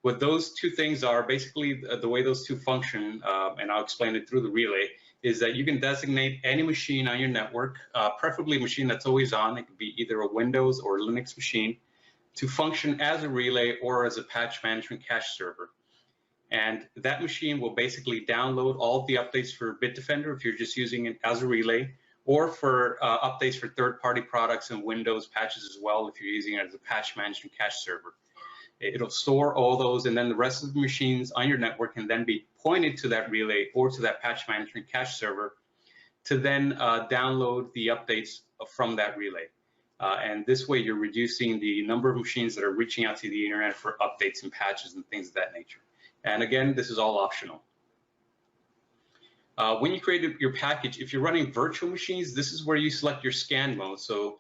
What those 2 things are, basically the way those 2 function, and I'll explain it through the relay, is that you can designate any machine on your network, preferably a machine that's always on. It could be either a Windows or Linux machine, to function as a relay or as a patch management cache server. And that machine will basically download all of the updates for Bitdefender if you're just using it as a relay, or for updates for third-party products and Windows patches as well if you're using it as a patch management cache server. It'll store all those, and then the rest of the machines on your network can then be pointed to that relay or to that patch management cache server to then download the updates from that relay. And this way you're reducing the number of machines that are reaching out to the internet for updates and patches and things of that nature. And again, this is all optional. When you create your package, if you're running virtual machines, this is where you select your scan mode. So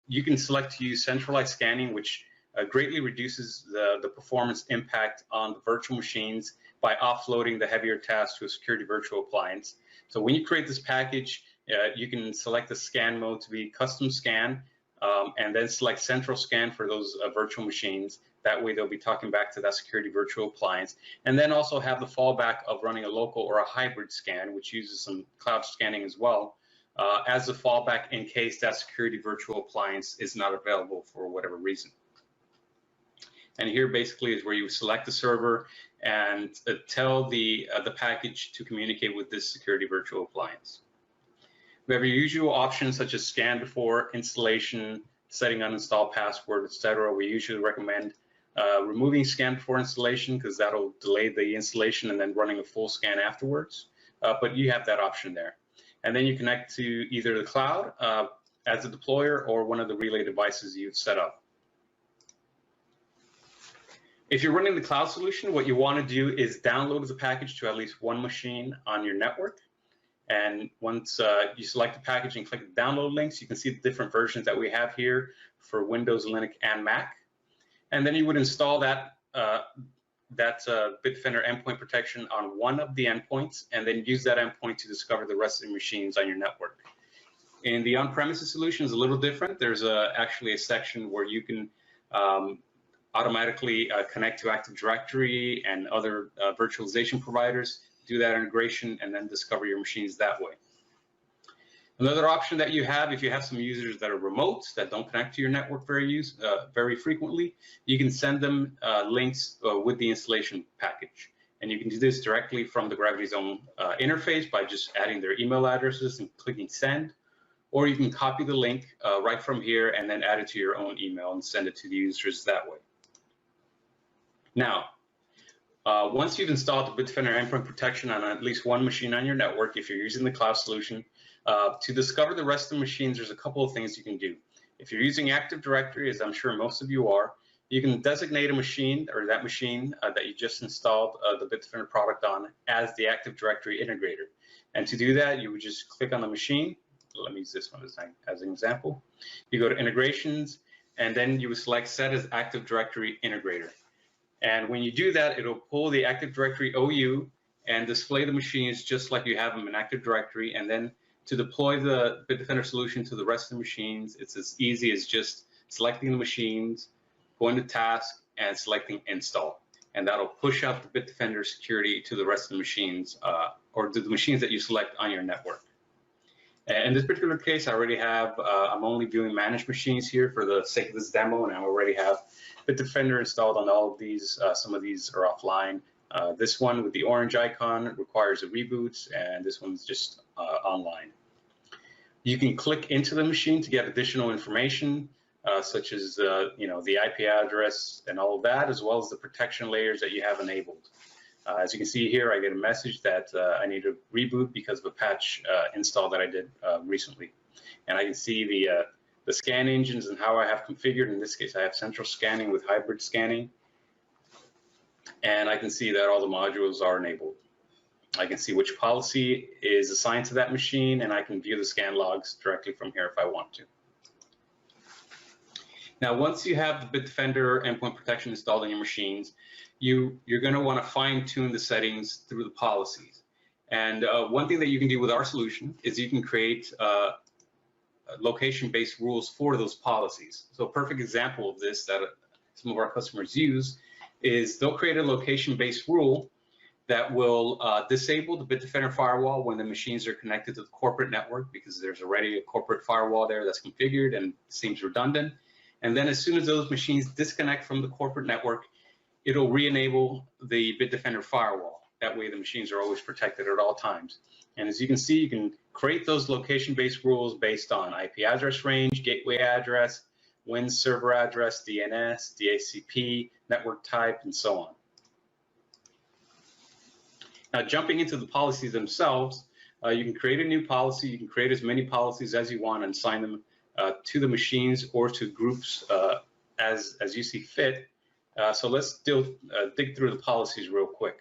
you can select to use centralized scanning, which greatly reduces the performance impact on the virtual machines by offloading the heavier tasks to a security virtual appliance. So when you create this package, you can select the scan mode to be custom scan, and then select central scan for those virtual machines. That way they'll be talking back to that security virtual appliance. And then also have the fallback of running a local or a hybrid scan, which uses some cloud scanning as well, as a fallback in case that security virtual appliance is not available for whatever reason. And here basically is where you select the server and tell the package to communicate with this security virtual appliance. We have your usual options such as scan before installation, setting uninstall password, etc. We usually recommend removing scan before installation because that'll delay the installation and then running a full scan afterwards. But you have that option there. And then you connect to either the cloud as a deployer or one of the relay devices you've set up. If you're running the cloud solution, what you want to do is download the package to at least one machine on your network. And once you select the package and click the download links, you can see the different versions that we have here for Windows, Linux, and Mac. And then you would install that Bitdefender endpoint protection on one of the endpoints, and then use that endpoint to discover the rest of the machines on your network. In the on-premises solution is a little different. There's actually a section where you can automatically connect to Active Directory and other virtualization providers, do that integration, and then discover your machines that way. Another option that you have, if you have some users that are remote, that don't connect to your network very frequently, you can send them links with the installation package. And you can do this directly from the GravityZone interface by just adding their email addresses and clicking send. Or you can copy the link right from here and then add it to your own email and send it to the users that way. Now, once you've installed the Bitdefender endpoint protection on at least one machine on your network, if you're using the cloud solution, to discover the rest of the machines, there's a couple of things you can do. If you're using Active Directory, as I'm sure most of you are, you can designate a machine or that machine that you just installed the Bitdefender product on as the Active Directory integrator. And to do that, you would just click on the machine. Let me use this one as an example. You go to integrations, and then you would select set as Active Directory integrator. And when you do that, it'll pull the Active Directory OU and display the machines just like you have them in Active Directory. And then to deploy the Bitdefender solution to the rest of the machines, it's as easy as just selecting the machines, going to task, and selecting install. And that'll push out the Bitdefender security to the rest of the machines, or to the machines that you select on your network. In this particular case, I already have, I'm only viewing managed machines here for the sake of this demo, and I already have Bitdefender installed on all of these. Some of these are offline. This one with the orange icon requires a reboot, and this one's just online. You can click into the machine to get additional information, such as the IP address and all of that, as well as the protection layers that you have enabled. As you can see here, I get a message that I need to reboot because of a patch install that I did recently. And I can see the scan engines and how I have configured. In this case, I have central scanning with hybrid scanning. And I can see that all the modules are enabled. I can see which policy is assigned to that machine, and I can view the scan logs directly from here if I want to. Now, once you have the Bitdefender endpoint protection installed on your machines, you're going to want to fine-tune the settings through the policies. And one thing that you can do with our solution is you can create location-based rules for those policies. So a perfect example of this that some of our customers use is they'll create a location-based rule that will disable the Bitdefender firewall when the machines are connected to the corporate network, because there's already a corporate firewall there that's configured and seems redundant. And then as soon as those machines disconnect from the corporate network, it'll re-enable the Bitdefender firewall. That way the machines are always protected at all times. And as you can see, you can create those location-based rules based on IP address range, gateway address, WIN server address, DNS, DHCP, network type, and so on. Now, jumping into the policies themselves, you can create a new policy. You can create as many policies as you want and assign them to the machines or to groups as you see fit. So let's dig through the policies real quick.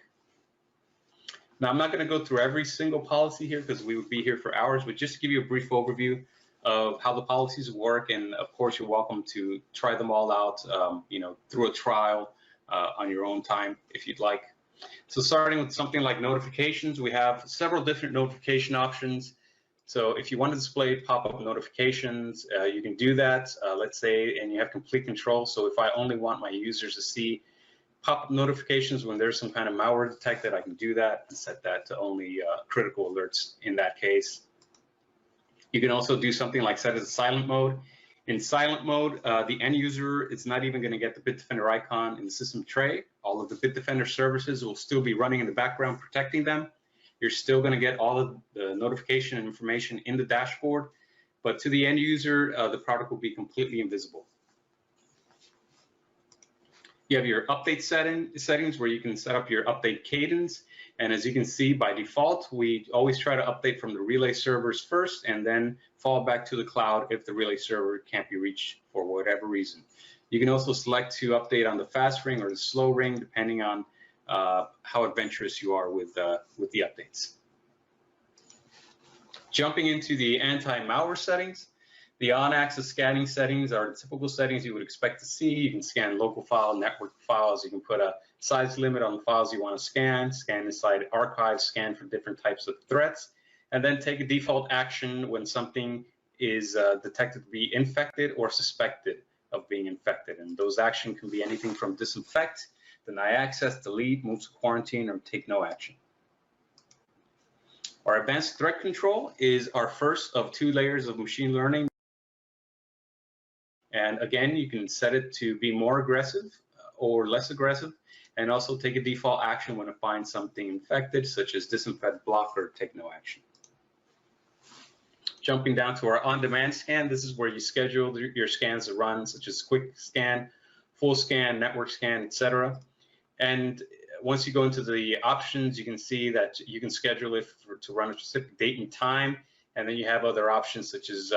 Now, I'm not going to go through every single policy here because we would be here for hours, but just to give you a brief overview of how the policies work. And of course, you're welcome to try them all out, through a trial on your own time if you'd like. So starting with something like notifications, we have several different notification options. So if you want to display pop-up notifications, you can do that, let's say, and you have complete control. So if I only want my users to see pop-up notifications when there's some kind of malware detected, I can do that and set that to only critical alerts in that case. You can also do something like set it to silent mode. In silent mode, the end user is not even going to get the Bitdefender icon in the system tray. All of the Bitdefender services will still be running in the background, protecting them. You're still going to get all of the notification and information in the dashboard, but to the end user, the product will be completely invisible. You have your update settings where you can set up your update cadence. And as you can see, by default, we always try to update from the relay servers first and then fall back to the cloud if the relay server can't be reached for whatever reason. You can also select to update on the fast ring or the slow ring, depending on how adventurous you are with the updates. Jumping into the anti-malware settings, the on-axis scanning settings are the typical settings you would expect to see. You can scan local file, network files. You can put a size limit on the files you want to scan inside archives, scan for different types of threats, and then take a default action when something is detected to be infected or suspected of being infected. And those actions can be anything from disinfect, deny access, delete, move to quarantine, or take no action. Our advanced threat control is our first of 2 layers of machine learning. And again, you can set it to be more aggressive or less aggressive, and also take a default action when it finds something infected, such as disinfect, block, or take no action. Jumping down to our on-demand scan, this is where you schedule your scans to run, such as quick scan, full scan, network scan, etc. And once you go into the options, you can see that you can schedule it to run a specific date and time, and then you have other options such as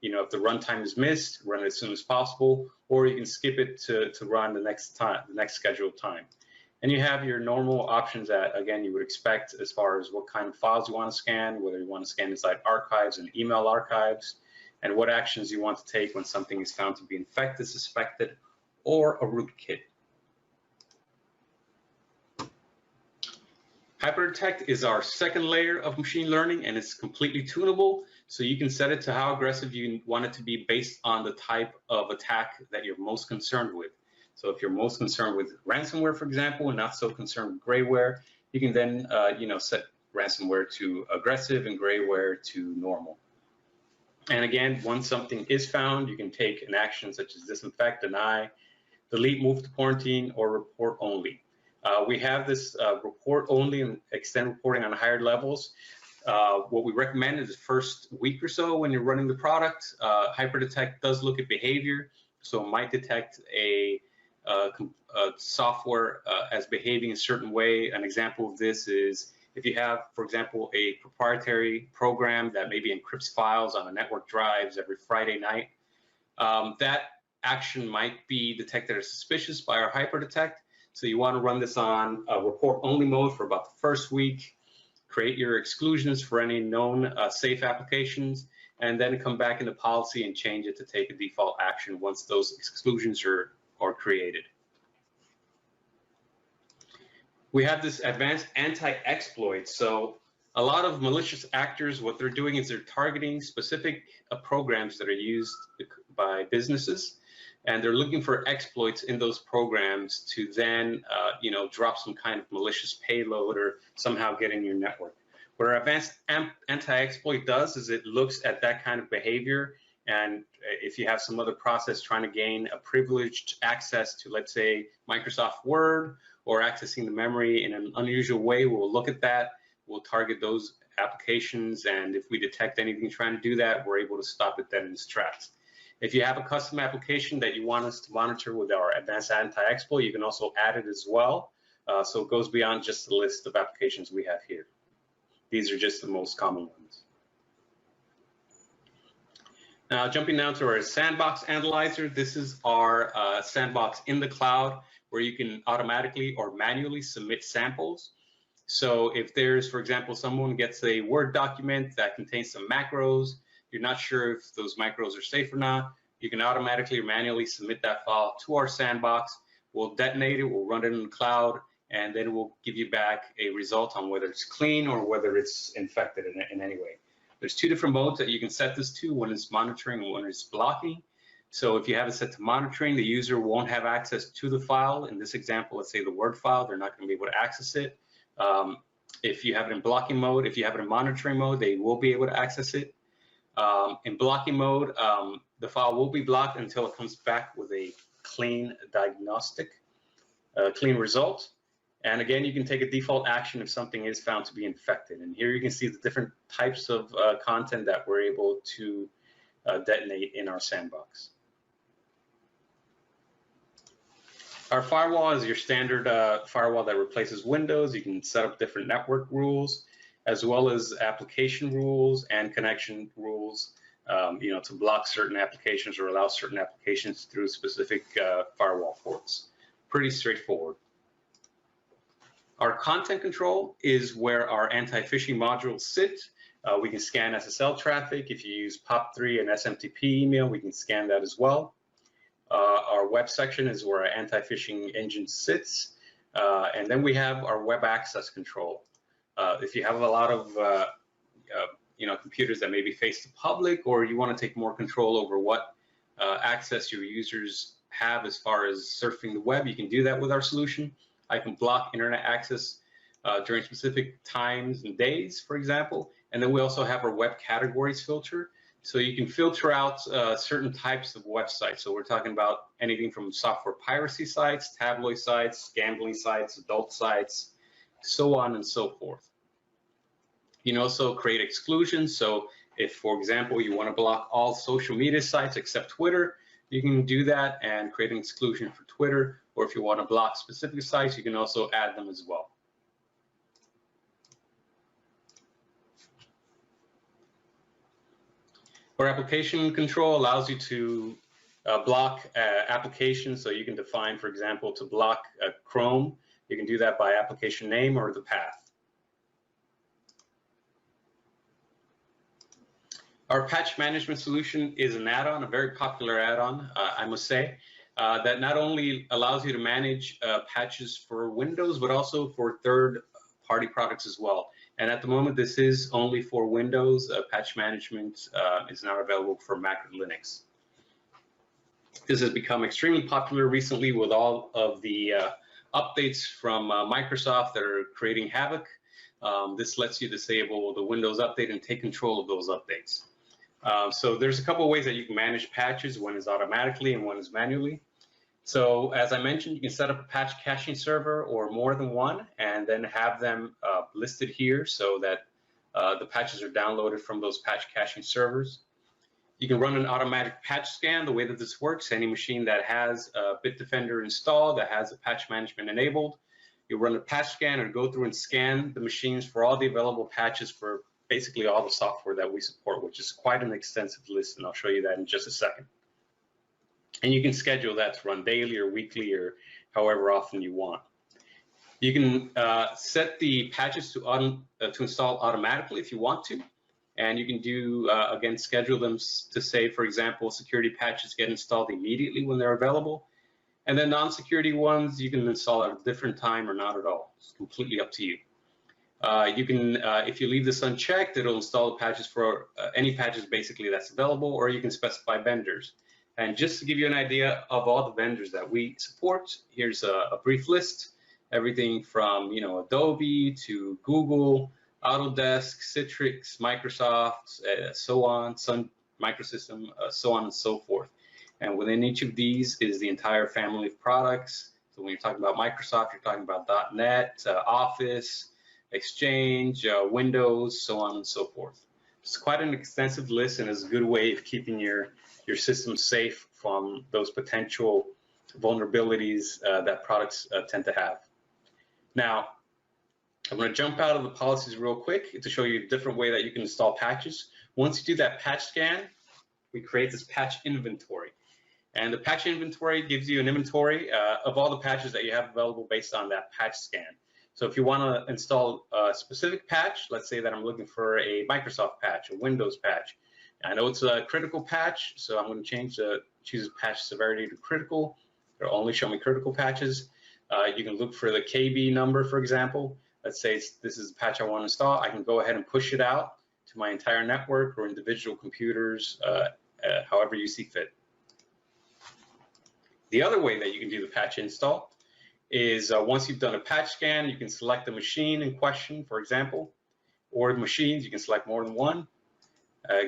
if the runtime is missed, run it as soon as possible, or you can skip it to run the next scheduled time. And you have your normal options that, again, you would expect as far as what kind of files you want to scan, whether you want to scan inside archives and email archives, and what actions you want to take when something is found to be infected, suspected, or a rootkit. HyperDetect is our second layer of machine learning, and it's completely tunable. So you can set it to how aggressive you want it to be based on the type of attack that you're most concerned with. So if you're most concerned with ransomware, for example, and not so concerned with grayware, you can then set ransomware to aggressive and grayware to normal. And again, once something is found, you can take an action such as disinfect, deny, delete, move to quarantine, or report only. We have this report only and extend reporting on higher levels. What we recommend is the first week or so when you're running the product. HyperDetect does look at behavior, so it might detect a software as behaving a certain way. An example of this is if you have, for example, a proprietary program that maybe encrypts files on a network drives every Friday night, that action might be detected as suspicious by our HyperDetect. So you want to run this on report-only mode for about the first week, create your exclusions for any known safe applications, and then come back into policy and change it to take a default action once those exclusions are created. We have this advanced anti-exploit. So a lot of malicious actors, what they're doing is they're targeting specific programs that are used by businesses, and they're looking for exploits in those programs to then drop some kind of malicious payload or somehow get in your network. What our advanced anti-exploit does is it looks at that kind of behavior, and if you have some other process trying to gain a privileged access to, let's say, Microsoft Word, or accessing the memory in an unusual way, we'll look at that, we'll target those applications, and if we detect anything trying to do that, we're able to stop it dead in its tracks. If you have a custom application that you want us to monitor with our advanced anti-exploit, you can also add it as well. So it goes beyond just the list of applications we have here. These are just the most common ones. Now, jumping down to our sandbox analyzer, this is our sandbox in the cloud where you can automatically or manually submit samples. So if there's, for example, someone gets a Word document that contains some macros, you're not sure if those macros are safe or not, you can automatically or manually submit that file to our sandbox. We'll detonate it, we'll run it in the cloud, and then we'll give you back a result on whether it's clean or whether it's infected in any way. There's two different modes that you can set this to. One is monitoring and one is blocking. So if you have it set to monitoring, the user won't have access to the file. In this example, let's say the Word file, they're not going to be able to access it. If you have it in blocking mode, if you have it in monitoring mode, they will be able to access it. In blocking mode, the file will be blocked until it comes back with a clean diagnostic, clean result. And again, you can take a default action if something is found to be infected. And here you can see the different types of content that we're able to detonate in our sandbox. Our firewall is your standard firewall that replaces Windows. You can set up different network rules, as well as application rules and connection rules, to block certain applications or allow certain applications through specific firewall ports. Pretty straightforward. Our content control is where our anti-phishing modules sit. We can scan SSL traffic. If you use POP3 and SMTP email, we can scan that as well. Our web section is where our anti-phishing engine sits. And then we have our web access control. If you have a lot of computers that may be faced to public, or you want to take more control over what access your users have as far as surfing the web, you can do that with our solution. I can block internet access during specific times and days, for example. And then we also have our web categories filter. So you can filter out certain types of websites. So we're talking about anything from software piracy sites, tabloid sites, gambling sites, adult sites, so on and so forth. You can also create exclusions. So if, for example, you want to block all social media sites except Twitter, you can do that and create an exclusion for Twitter. Or if you want to block specific sites, you can also add them as well. Our application control allows you to block applications. So you can define, for example, to block Chrome, you can do that by application name or the path. Our patch management solution is an add-on, a very popular add-on, I must say, that not only allows you to manage patches for Windows, but also for third-party products as well. And at the moment, this is only for Windows. Patch management is not available for Mac or Linux. This has become extremely popular recently with all of the updates from Microsoft that are creating havoc. This lets you disable the Windows update and take control of those updates. So there's a couple of ways that you can manage patches. One is automatically and one is manually. So as I mentioned, you can set up a patch caching server or more than one, and then have them listed here so that the patches are downloaded from those patch caching servers. You can run an automatic patch scan. The way that this works, any machine that has Bitdefender installed, that has a patch management enabled, you run a patch scan or go through and scan the machines for all the available patches for basically all the software that we support, which is quite an extensive list, and I'll show you that in just a second. And you can schedule that to run daily or weekly or however often you want. You can set the patches to install automatically if you want to, and you can do, again, schedule them to say, for example, security patches get installed immediately when they're available, and then non-security ones you can install at a different time or not at all. It's completely up to you. You can, if you leave this unchecked, it'll install the patches for any patches basically that's available, or you can specify vendors. And just to give you an idea of all the vendors that we support, here's a brief list. Everything from Adobe to Google, Autodesk, Citrix, Microsoft, so on, Sun Microsystem, so on and so forth. And within each of these is the entire family of products. So when you're talking about Microsoft, you're talking about .NET, Office, Exchange, Windows, so on and so forth. It's quite an extensive list, and is a good way of keeping your system safe from those potential vulnerabilities that products tend to have. Now, I'm going to jump out of the policies real quick to show you a different way that you can install patches. Once you do that patch scan, we create this patch inventory. And the patch inventory gives you an inventory of all the patches that you have available based on that patch scan. So if you want to install a specific patch, let's say that I'm looking for a Microsoft patch, a Windows patch. I know it's a critical patch, so I'm going to choose patch severity to critical. It'll only show me critical patches. You can look for the KB number, for example. Let's say this is the patch I want to install. I can go ahead and push it out to my entire network or individual computers, however you see fit. The other way that you can do the patch install is once you've done a patch scan, you can select the machine in question, for example, or machines, you can select more than one.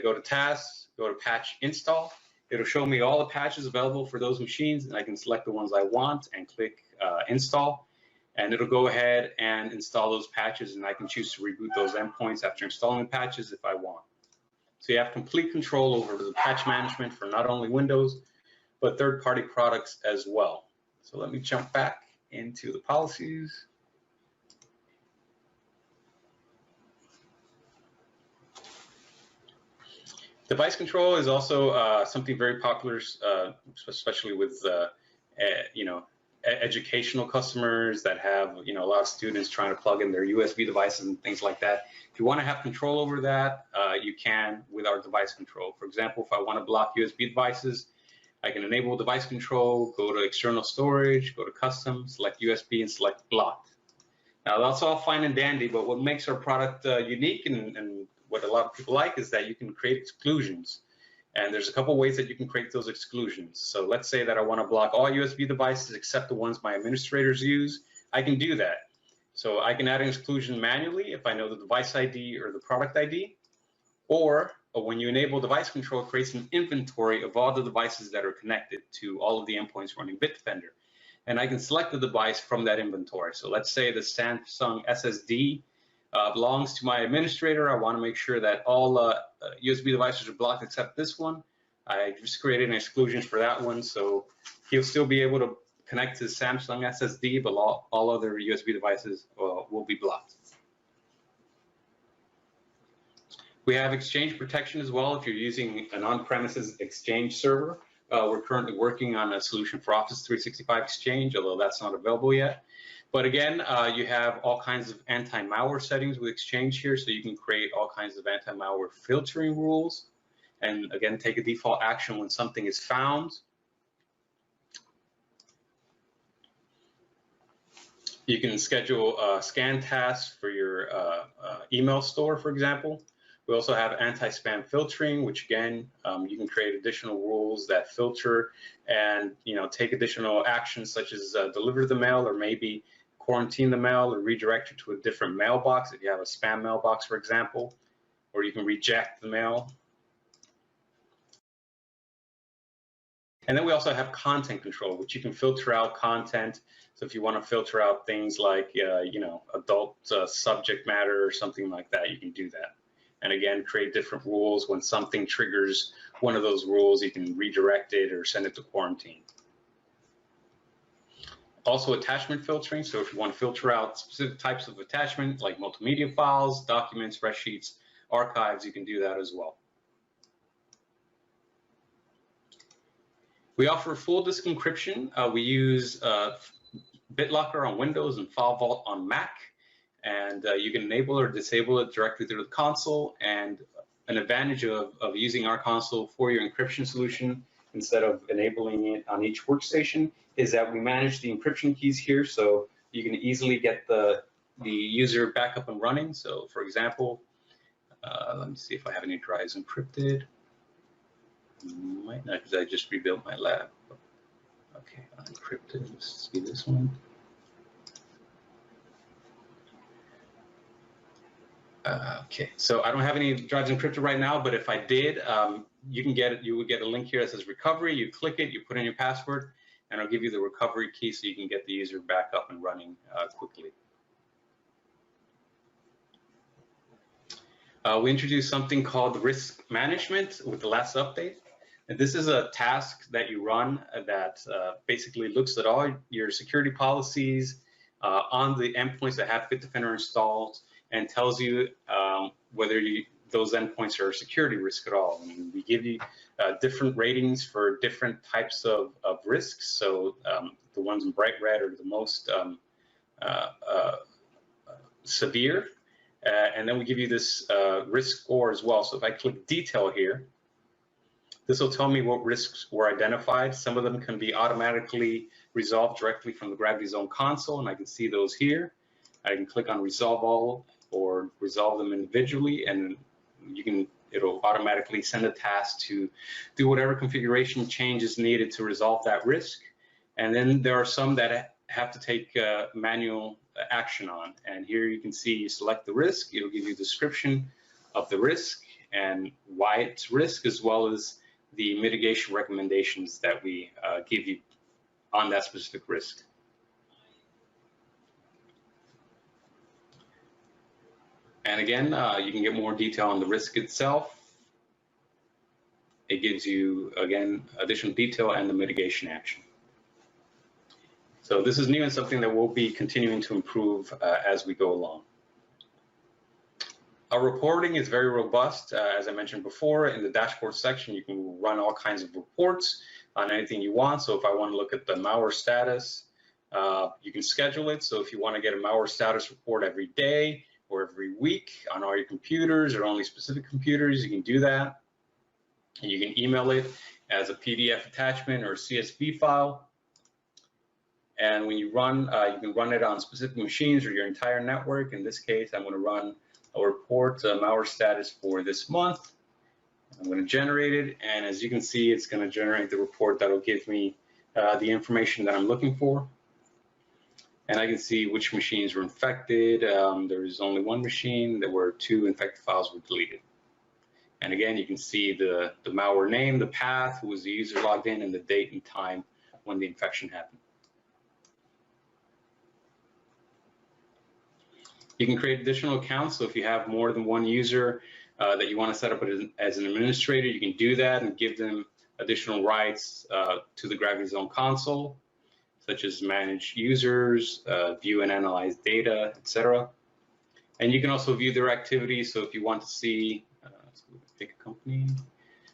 Go to tasks, go to patch install. It'll show me all the patches available for those machines, and I can select the ones I want and click install. And it'll go ahead and install those patches, and I can choose to reboot those endpoints after installing the patches if I want. So you have complete control over the patch management for not only Windows, but third-party products as well. So let me jump back into the policies. Device control is also something very popular, especially with educational customers that have a lot of students trying to plug in their USB devices and things like that. If you want to have control over that, you can with our device control. For example, if I want to block USB devices, I can enable device control, go to external storage, go to custom, select USB, and select block. Now that's all fine and dandy, but what makes our product unique and what a lot of people like is that you can create exclusions. And there's a couple ways that you can create those exclusions. So let's say that I want to block all USB devices except the ones my administrators use. I can do that. So I can add an exclusion manually if I know the device ID or the product ID, or when you enable device control, it creates an inventory of all the devices that are connected to all of the endpoints running Bitdefender. And I can select the device from that inventory. So let's say the Samsung SSD belongs to my administrator. I want to make sure that all USB devices are blocked except this one. I just created an exclusion for that one, so he'll still be able to connect to Samsung SSD, but all other USB devices will be blocked. We have Exchange protection as well if you're using an on-premises Exchange server. We're currently working on a solution for Office 365 Exchange, although that's not available yet. But again, you have all kinds of anti-malware settings with Exchange here, so you can create all kinds of anti-malware filtering rules. And again, take a default action when something is found. You can schedule scan tasks for your email store, for example. We also have anti-spam filtering, which again, you can create additional rules that filter and take additional actions such as deliver the mail or maybe quarantine the mail or redirect it to a different mailbox if you have a spam mailbox, for example, or you can reject the mail. And then we also have content control, which you can filter out content. So if you want to filter out things like, adult subject matter or something like that, you can do that. And again, create different rules. When something triggers one of those rules, you can redirect it or send it to quarantine. Also attachment filtering. So if you want to filter out specific types of attachment, like multimedia files, documents, spreadsheets, archives, you can do that as well. We offer full disk encryption. We use BitLocker on Windows and FileVault on Mac. And you can enable or disable it directly through the console. And an advantage of using our console for your encryption solution instead of enabling it on each workstation is that we manage the encryption keys here, so you can easily get the user back up and running. So for example, let me see if I have any drives encrypted. Might not, because I just rebuilt my lab. Okay, unencrypted, let's see this one. Okay, so I don't have any drives encrypted right now, but if I did, you would get a link here that says recovery. You click it, you put in your password, and it'll give you the recovery key so you can get the user back up and running quickly. We introduced something called risk management with the last update. And this is a task that you run that basically looks at all your security policies on the endpoints that have Bitdefender installed, and tells you whether those endpoints are a security risk at all. And we give you different ratings for different types of risks. So the ones in bright red are the most severe, and then we give you this risk score as well. So if I click detail here, this will tell me what risks were identified. Some of them can be automatically resolved directly from the GravityZone console, and I can see those here. I can click on resolve all or resolve them individually, and it'll automatically send a task to do whatever configuration change is needed to resolve that risk. And then there are some that have to take manual action on. And here you can see you select the risk. It'll give you a description of the risk and why it's risk, as well as the mitigation recommendations that we give you on that specific risk. And again, you can get more detail on the risk itself. It gives you, again, additional detail and the mitigation action. So this is new and something that we'll be continuing to improve as we go along. Our reporting is very robust. As I mentioned before, in the dashboard section, you can run all kinds of reports on anything you want. So if I want to look at the malware status, you can schedule it. So if you want to get a malware status report every day or every week on all your computers or only specific computers, you can do that. And you can email it as a PDF attachment or a CSV file. And when you run, you can run it on specific machines or your entire network. In this case, I'm going to run a report, malware status for this month. I'm going to generate it, and as you can see, it's going to generate the report that will give me the information that I'm looking for. And I can see which machines were infected. There is only one machine. There were 2 infected files were deleted. And again, you can see the malware name, the path, who was the user logged in, and the date and time when the infection happened. You can create additional accounts. So if you have more than one user that you want to set up as an administrator, you can do that and give them additional rights to the GravityZone console, such as manage users, view and analyze data, etc. And you can also view their activities. So if you want to see, let's pick a company.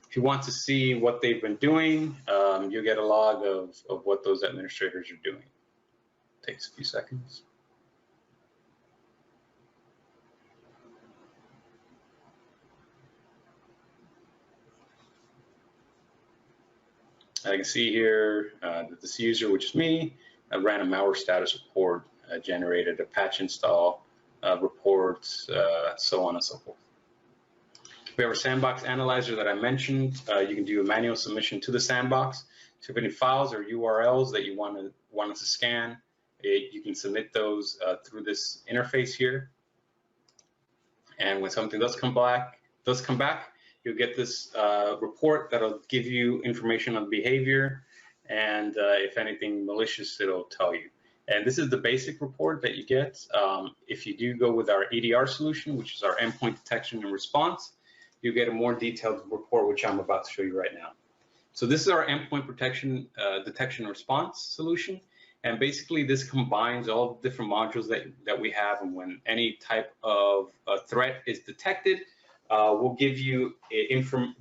If you want to see what they've been doing, you'll get a log of what those administrators are doing. It takes a few seconds. I can see here that this user, which is me, ran a malware status report, generated a patch install report, so on and so forth. We have our sandbox analyzer that I mentioned. You can do a manual submission to the sandbox. So if any files or URLs that you wanted to scan, you can submit those through this interface here. And when something does come back, you'll get this report that'll give you information on behavior, and if anything malicious, it'll tell you. And this is the basic report that you get. If you do go with our EDR solution, which is our endpoint detection and response, you get a more detailed report, which I'm about to show you right now. So this is our endpoint protection detection and response solution. And basically this combines all the different modules that we have, and when any type of threat is detected, we'll give you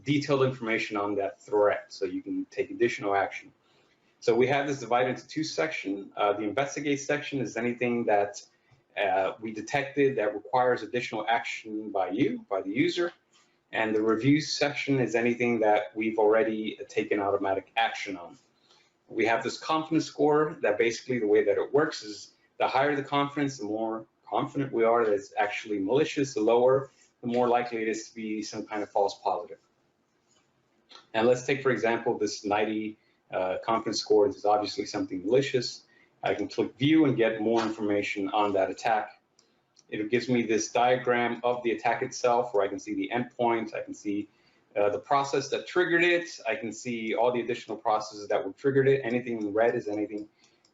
detailed information on that threat so you can take additional action. So we have this divided into 2 sections. The investigate section is anything that we detected that requires additional action by you, by the user. And the review section is anything that we've already taken automatic action on. We have this confidence score that basically the way that it works is the higher the confidence, the more confident we are that it's actually malicious. The lower, the more likely it is to be some kind of false positive. And let's take, for example, this 90 confidence score. This is obviously something malicious. I can click view and get more information on that attack. It gives me this diagram of the attack itself, where I can see the endpoint, I can see the process that triggered it, I can see all the additional processes that were triggered it. Anything in red is anything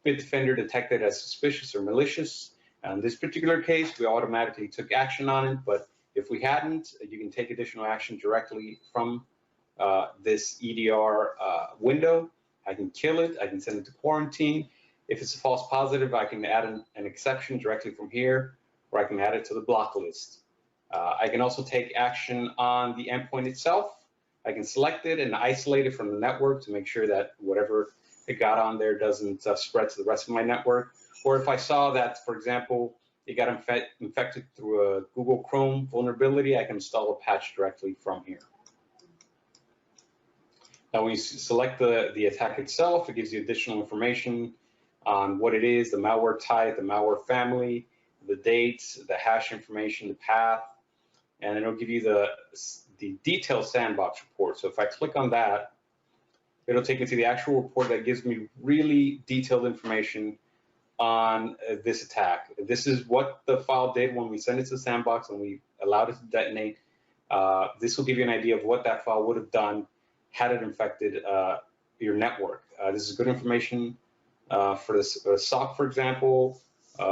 Bitdefender detected as suspicious or malicious. In this particular case, we automatically took action on it, but if we hadn't, you can take additional action directly from this EDR window. I can kill it, I can send it to quarantine. If it's a false positive, I can add an exception directly from here, or I can add it to the block list. I can also take action on the endpoint itself. I can select it and isolate it from the network to make sure that whatever it got on there doesn't spread to the rest of my network. Or if I saw that, for example, it got infected through a Google Chrome vulnerability, I can install a patch directly from here. Now, when you select the attack itself, it gives you additional information on what it is, the malware type, the malware family, the dates, the hash information, the path, and it'll give you the detailed sandbox report. So if I click on that, it'll take me to the actual report that gives me really detailed information on this attack. This is what the file did when we sent it to the sandbox and we allowed it to detonate. This will give you an idea of what that file would have done had it infected your network. This is good information for the SOC, for example,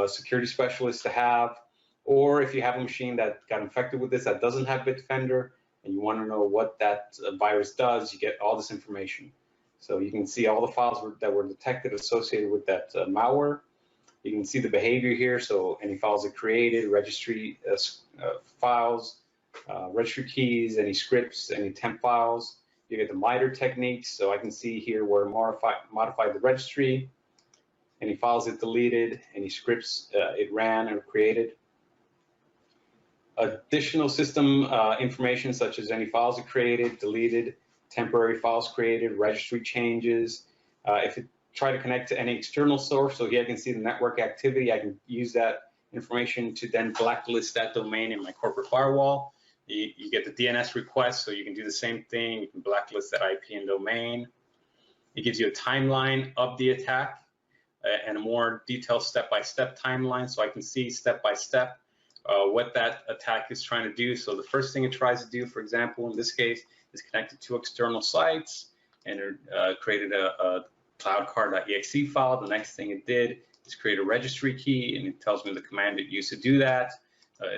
security specialist to have, or if you have a machine that got infected with this that doesn't have Bitdefender and you want to know what that virus does, you get all this information. So you can see all the files that were detected associated with that malware. You can see the behavior here, so any files it created, registry files, registry keys, any scripts, any temp files. You get the MITRE techniques, so I can see here where it modified the registry, any files it deleted, any scripts it ran or created. Additional system information such as any files it created, deleted, temporary files created, registry changes. If it try to connect to any external source, so here I can see the network activity, I can use that information to then blacklist that domain in my corporate firewall. You get the DNS request, so you can do the same thing. You can blacklist that IP and domain. It gives you a timeline of the attack and a more detailed step-by-step timeline, so I can see step-by-step what that attack is trying to do. So the first thing it tries to do, for example, in this case, is connected to external sites, and it created a cloudcar.exe file. The next thing it did is create a registry key, and it tells me the command it used to do that.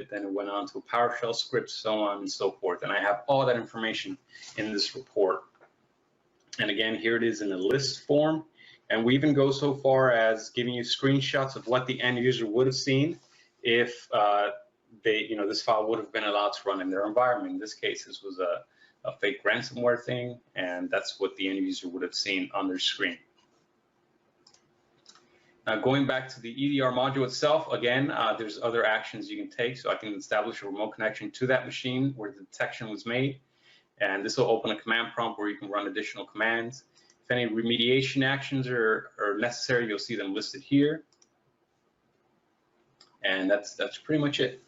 Then it went on to a PowerShell script, so on and so forth. And I have all that information in this report. And again, here it is in a list form. And we even go so far as giving you screenshots of what the end user would have seen if this file would have been allowed to run in their environment. In this case, this was a fake ransomware thing, and that's what the end user would have seen on their screen. Now, going back to the EDR module itself, again, there's other actions you can take. So I can establish a remote connection to that machine where the detection was made. And this will open a command prompt where you can run additional commands. If any remediation actions are necessary, you'll see them listed here. And that's pretty much it.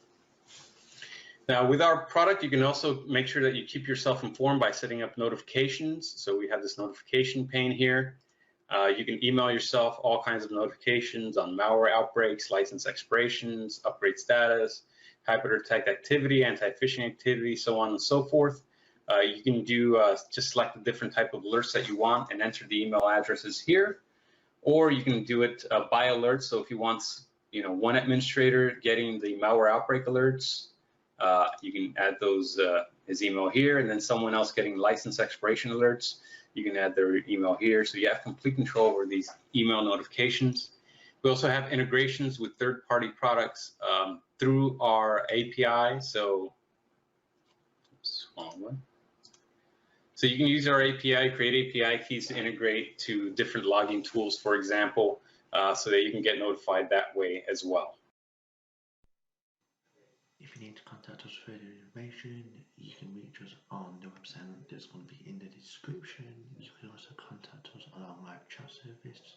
Now, with our product, you can also make sure that you keep yourself informed by setting up notifications. So we have this notification pane here. You can email yourself all kinds of notifications on malware outbreaks, license expirations, upgrade status, hyper-detect activity, anti-phishing activity, so on and so forth. You can do just select the different type of alerts that you want and enter the email addresses here, or you can do it by alerts. So if you want, one administrator getting the malware outbreak alerts, you can add those his email here, and then someone else getting license expiration alerts, you can add their email here. So you have complete control over these email notifications. We also have integrations with third-party products through our API. So, So you can use our API, create API keys to integrate to different logging tools, for example, so that you can get notified that way as well. If you need to contact us for further information, you can reach us on the website that's going to be in the description. You can also contact us on our live chat service.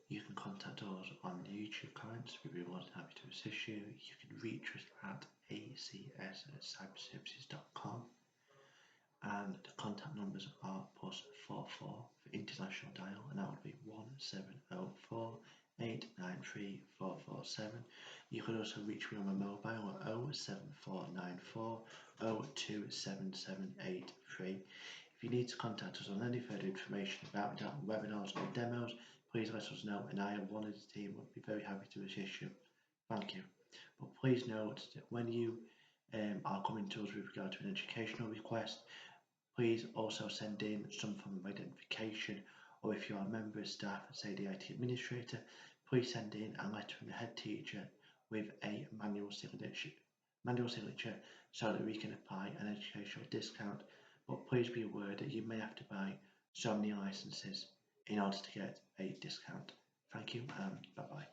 You can contact us on the YouTube comments. We'd be more than happy to assist you. You can reach us at acs@cyberservices.com. And the contact numbers are +44 for international dial, and that would be 1704 893 447. You can also reach me on my mobile at 07494 027783. If you need to contact us on any further information about webinars or demos, please let us know, and I and one of the team would be very happy to assist you. Thank you. But please note that when you are coming to us with regard to an educational request, please also send in some form of identification, or if you are a member of staff, say the IT administrator, please send in a letter from the head teacher with a manual signature so that we can apply an educational discount. But please be aware that you may have to buy so many licenses in order to get a discount. Thank you and bye-bye.